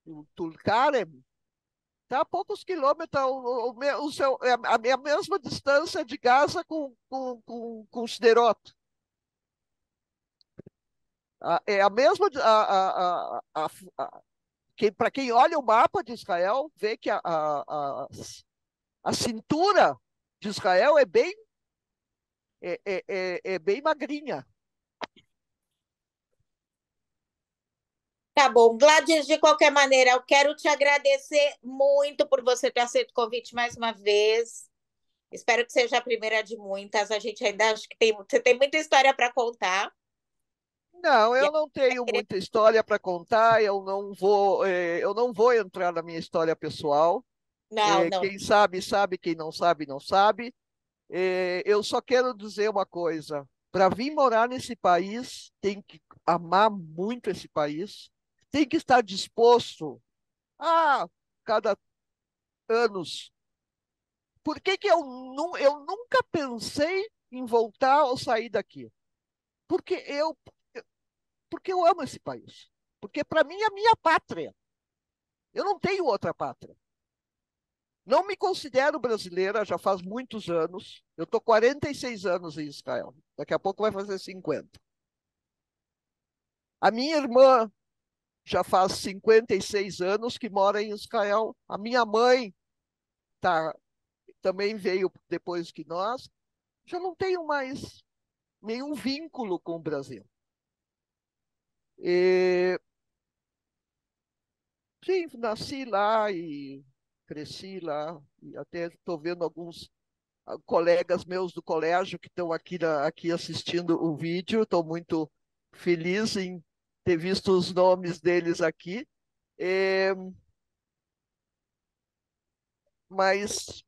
o Tulkarem, está a poucos quilômetros, é a mesma distância de Gaza com Sderot. É a mesma. Para quem olha o mapa de Israel, vê que a cintura de Israel é bem magrinha. Tá bom. Gladys, de qualquer maneira, eu quero te agradecer muito por você ter aceito o convite mais uma vez. Espero que seja a primeira de muitas. A gente ainda acho que você tem muita história para contar. Não, eu não tenho muita história para contar, eu não vou entrar na minha história pessoal. Não. Quem sabe, sabe, quem não sabe, não sabe. Eu só quero dizer uma coisa: para vir morar nesse país, tem que amar muito esse país, tem que estar disposto a cada anos. Por que eu nunca pensei em voltar ou sair daqui? Porque eu amo esse país. Porque para mim é a minha pátria. Eu não tenho outra pátria. Não me considero brasileira, já faz muitos anos. Eu estou 46 anos em Israel. Daqui a pouco vai fazer 50. A minha irmã já faz 56 anos que mora em Israel. A minha mãe também veio depois que nós. Já não tenho mais nenhum vínculo com o Brasil. Sim, nasci lá e cresci lá, e até estou vendo alguns colegas meus do colégio que estão aqui assistindo o vídeo. Estou muito feliz em ter visto os nomes deles aqui. É, mas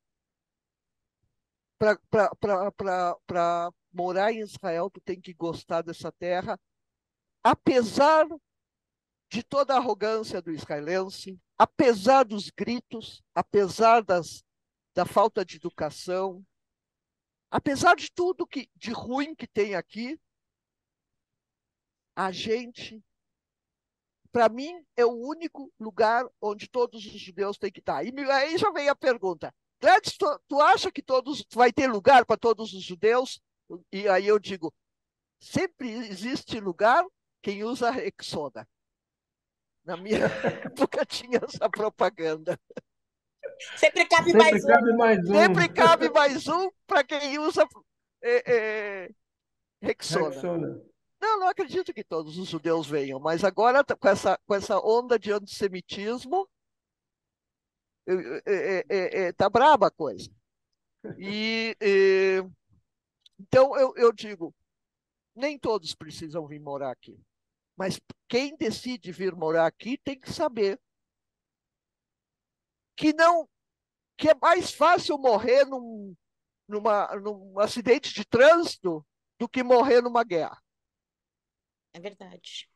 para morar em Israel, tu tem que gostar dessa terra, apesar de toda a arrogância do israelense, apesar dos gritos, apesar da falta de educação, apesar de tudo de ruim que tem aqui, a gente, para mim, é o único lugar onde todos os judeus têm que estar. E aí já vem a pergunta: Gladys, tu acha que vai ter lugar para todos os judeus? E aí eu digo: sempre existe lugar quem usa Rexona. Na minha época tinha essa propaganda. Sempre cabe mais Sempre cabe um. mais um. Sempre cabe mais um para quem usa Rexona. Rexona. Não acredito que todos os judeus venham, mas agora, com essa onda de antissemitismo, tá braba a coisa. Então, eu digo, nem todos precisam vir morar aqui. Mas quem decide vir morar aqui tem que saber que é mais fácil morrer num acidente de trânsito do que morrer numa guerra. É verdade.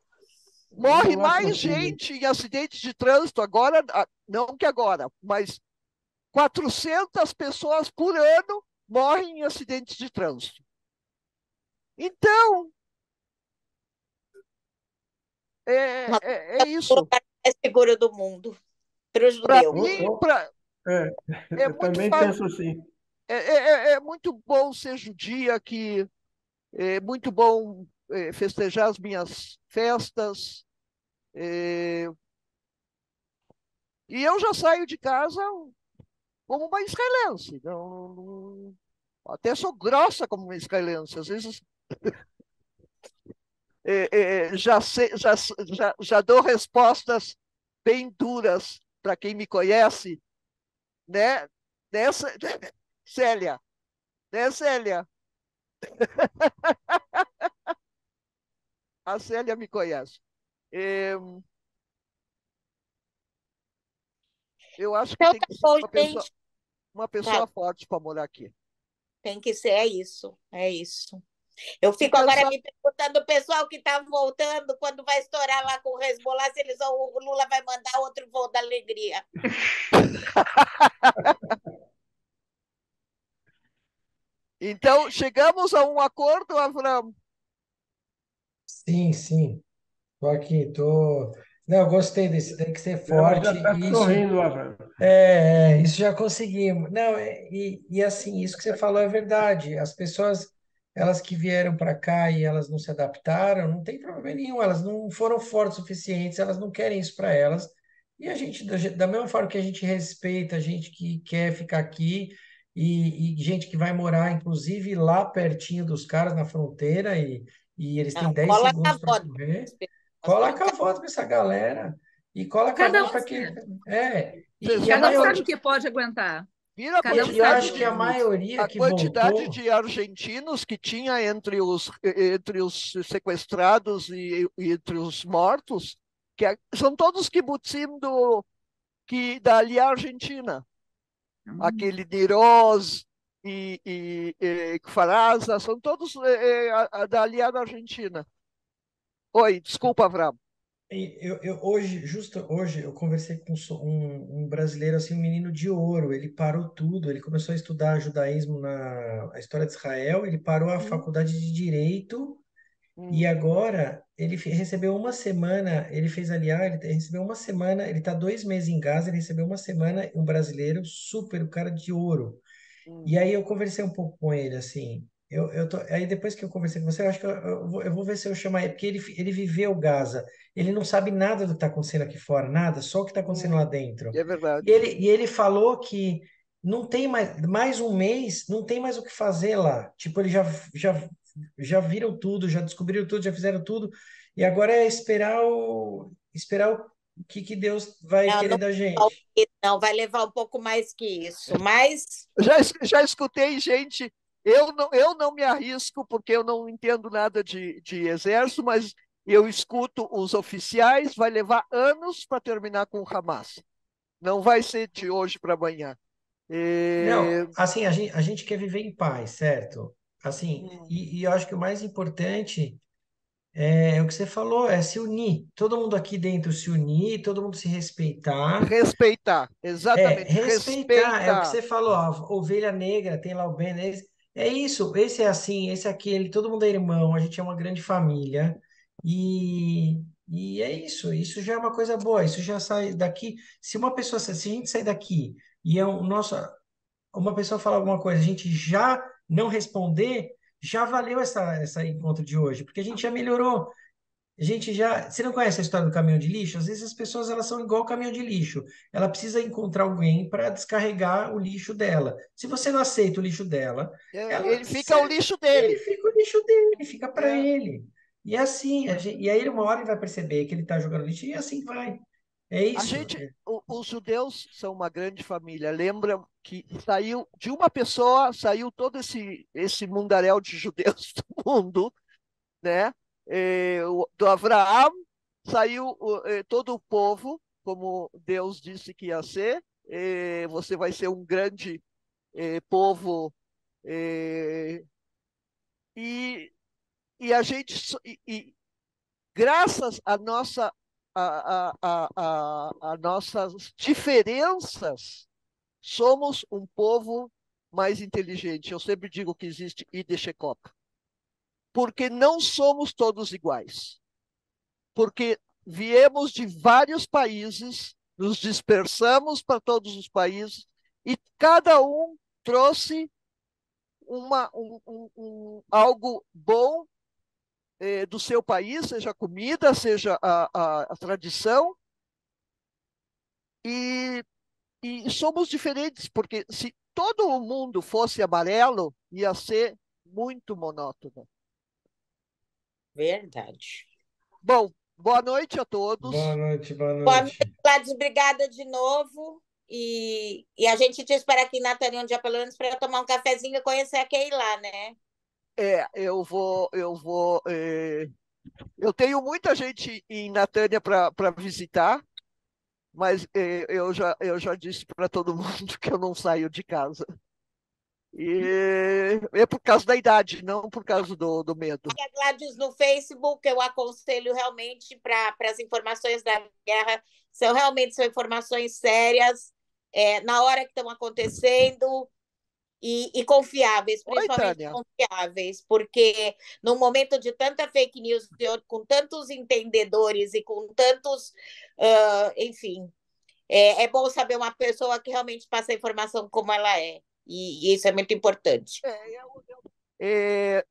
Morre Não há mais possível. gente em acidentes de trânsito agora, não que agora, mas 400 pessoas por ano morrem em acidentes de trânsito. Então, é O isso. lugar mais seguro do mundo para o Para judeu. mim, É, é eu muito também fácil. penso assim. É muito bom ser judia, que é muito bom festejar as minhas festas. E eu já saio de casa como uma israelense. Até sou grossa como uma israelense. Às vezes já dou respostas bem duras para quem me conhece, né? Nessa, Célia, né, Célia? A Célia me conhece. Eu acho que Então tem tá que ser bom, uma gente. pessoa Tá, forte para morar aqui. tem que ser, é isso. É isso. Eu E fico agora pensar, me perguntando, o pessoal que está voltando, quando vai estourar lá com o Hezbollah, se o Lula vai mandar outro voo da alegria. então, chegamos a um acordo, Avram? Sim, sim. Tô aqui, tô. Não, eu gostei desse, tem que ser Ela forte. já está E sorrindo, Avan. isso já conseguimos. Não, e assim, isso que você falou é verdade. As pessoas, elas que vieram para cá e elas não se adaptaram, não tem problema nenhum, elas não foram fortes o suficientes, elas não querem isso para elas. E a gente, da mesma forma que a gente respeita a gente que quer ficar aqui e gente que vai morar, inclusive, lá pertinho dos caras na fronteira e eles têm Não, 10 cola segundos na para voz. correr, Nós coloca a brincamos. voz para essa galera. E coloca a Cada voz um, para quem. Vocês E a cada viram um sabe maioria. o que pode aguentar. a Cada um E eu sabe quantidade acho o que a de limite. maioria a que quantidade voltou, de argentinos que tinha entre os sequestrados e entre os mortos, são todos kibbutzim dali à Argentina. Aquele Niroz e Faraza, são todos dali à Argentina. Oi, desculpa, Avram. justo hoje, eu conversei com um brasileiro, assim, um menino de ouro. Ele parou tudo, ele começou a estudar judaísmo a história de Israel, ele parou a Hum, faculdade de Direito. E hum, agora ele recebeu uma semana, ele fez aliar, recebeu uma semana, ele está 2 meses em Gaza, ele recebeu uma semana, um brasileiro super, o cara de ouro. hum, E aí eu conversei um pouco com ele, assim, aí depois que eu conversei com você, eu acho que eu vou ver se eu chamar ele, porque ele viveu Gaza, ele não sabe nada do que está acontecendo aqui fora, nada, só o que está acontecendo lá dentro. é E verdade. ele falou que não tem mais um mês, não tem mais o que fazer lá. Tipo, eles já viram tudo, já descobriram tudo, já fizeram tudo, e agora é esperar que Deus vai Não, querer não, da gente. não, vai levar um pouco mais que isso. Mas Já escutei gente, eu não me arrisco porque eu não entendo nada de exército, mas eu escuto os oficiais, vai levar anos para terminar com o Hamas. Não vai ser de hoje para amanhã. Não, É, assim, a gente quer viver em paz, certo? Assim, hum, e eu acho que o mais importante é o que você falou, é se unir. Todo mundo aqui dentro se unir, todo mundo se respeitar. respeitar, É, exatamente, respeitar, é o que respeitar. você falou, a ovelha negra, tem lá o Ben, é isso, esse é assim, esse é aquele, todo mundo é irmão, a gente é uma grande família, e é isso já é uma coisa boa, isso já sai daqui, se uma pessoa, se a gente sair daqui e uma pessoa falar alguma coisa, a gente já não responder, já valeu essa encontro de hoje, porque a gente já melhorou. A gente já. Você não conhece a história do caminhão de lixo? Às vezes as pessoas elas são igual o caminhão de lixo. Ela precisa encontrar alguém para descarregar o lixo dela. Se você não aceita o lixo dela, Ele fica o lixo ele dele. fica o lixo dele, fica para É, ele. E é assim, e aí uma hora ele vai perceber que ele está jogando lixo e assim vai. É a isso. gente, os judeus são uma grande família. Lembra que saiu de uma pessoa, saiu todo esse mundaréu de judeus do mundo, né? Do Abraão saiu todo o povo, como Deus disse que ia ser. Você vai ser um grande povo. eh, e, e a gente, graças a nossas diferenças, somos um povo mais inteligente. Eu sempre digo que existe Ideshekop, porque não somos todos iguais, porque viemos de vários países, nos dispersamos para todos os países e cada um trouxe algo bom do seu país, seja a comida, seja a tradição, e, e somos diferentes, porque se todo o mundo fosse amarelo, ia ser muito monótono. verdade. Bom, boa noite a Boa todos. noite, boa Boa noite, noite. Gladys, obrigada de novo. E a gente te espera aqui na Tânia um dia, pelo menos, para tomar um cafezinho e conhecer a Keila, né? Eu tenho muita gente em Natânia para visitar, mas eu já disse para todo mundo que eu não saio de casa. E é por causa da idade, não por causa do medo. A Gladys no Facebook, eu aconselho realmente para as informações da guerra, são informações sérias, na hora que estão acontecendo, e confiáveis, Oi, principalmente Tânia. confiáveis, porque no momento de tanta fake news, com tantos entendedores e com tantos, enfim, é bom saber uma pessoa que realmente passa a informação como ela é, e isso é muito importante. É,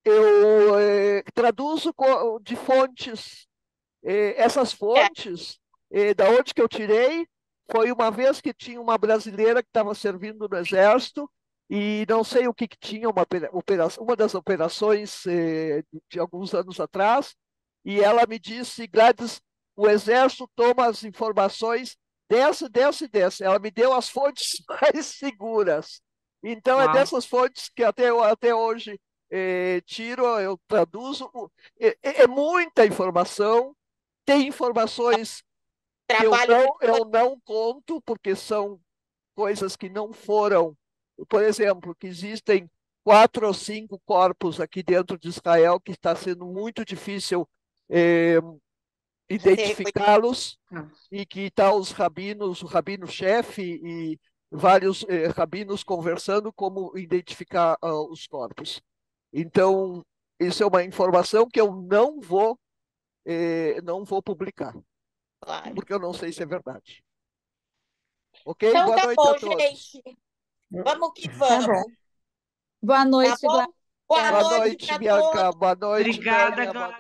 eu traduzo de fontes. Essas É, fontes, da onde que eu tirei, foi uma vez que tinha uma brasileira que estava servindo no Exército e não sei o que, que tinha, uma das operações de alguns anos atrás, e ela me disse, Gladys, o Exército toma as informações dessa, dessa e dessa. Ela me deu as fontes mais seguras. Então, é Uau. dessas fontes que até hoje tiro, eu traduzo. É muita informação, tem informações que trabalho muito eu não conto, porque são coisas que não foram. Por exemplo, que existem 4 ou 5 corpos aqui dentro de Israel que está sendo muito difícil eh, identificá-los, e que está os rabinos, o rabino-chefe e vários rabinos conversando como identificar os corpos. Então, isso é uma informação que eu não vou publicar, claro. porque eu não sei se é verdade. Ok? Então Boa tá noite a bom, todos. gente. Vamos que Tá bom. vamos. Boa Tá noite, bom? Boa Boa noite noite, para Bianca. todos. Boa noite, Obrigada, Tânia. Gladys.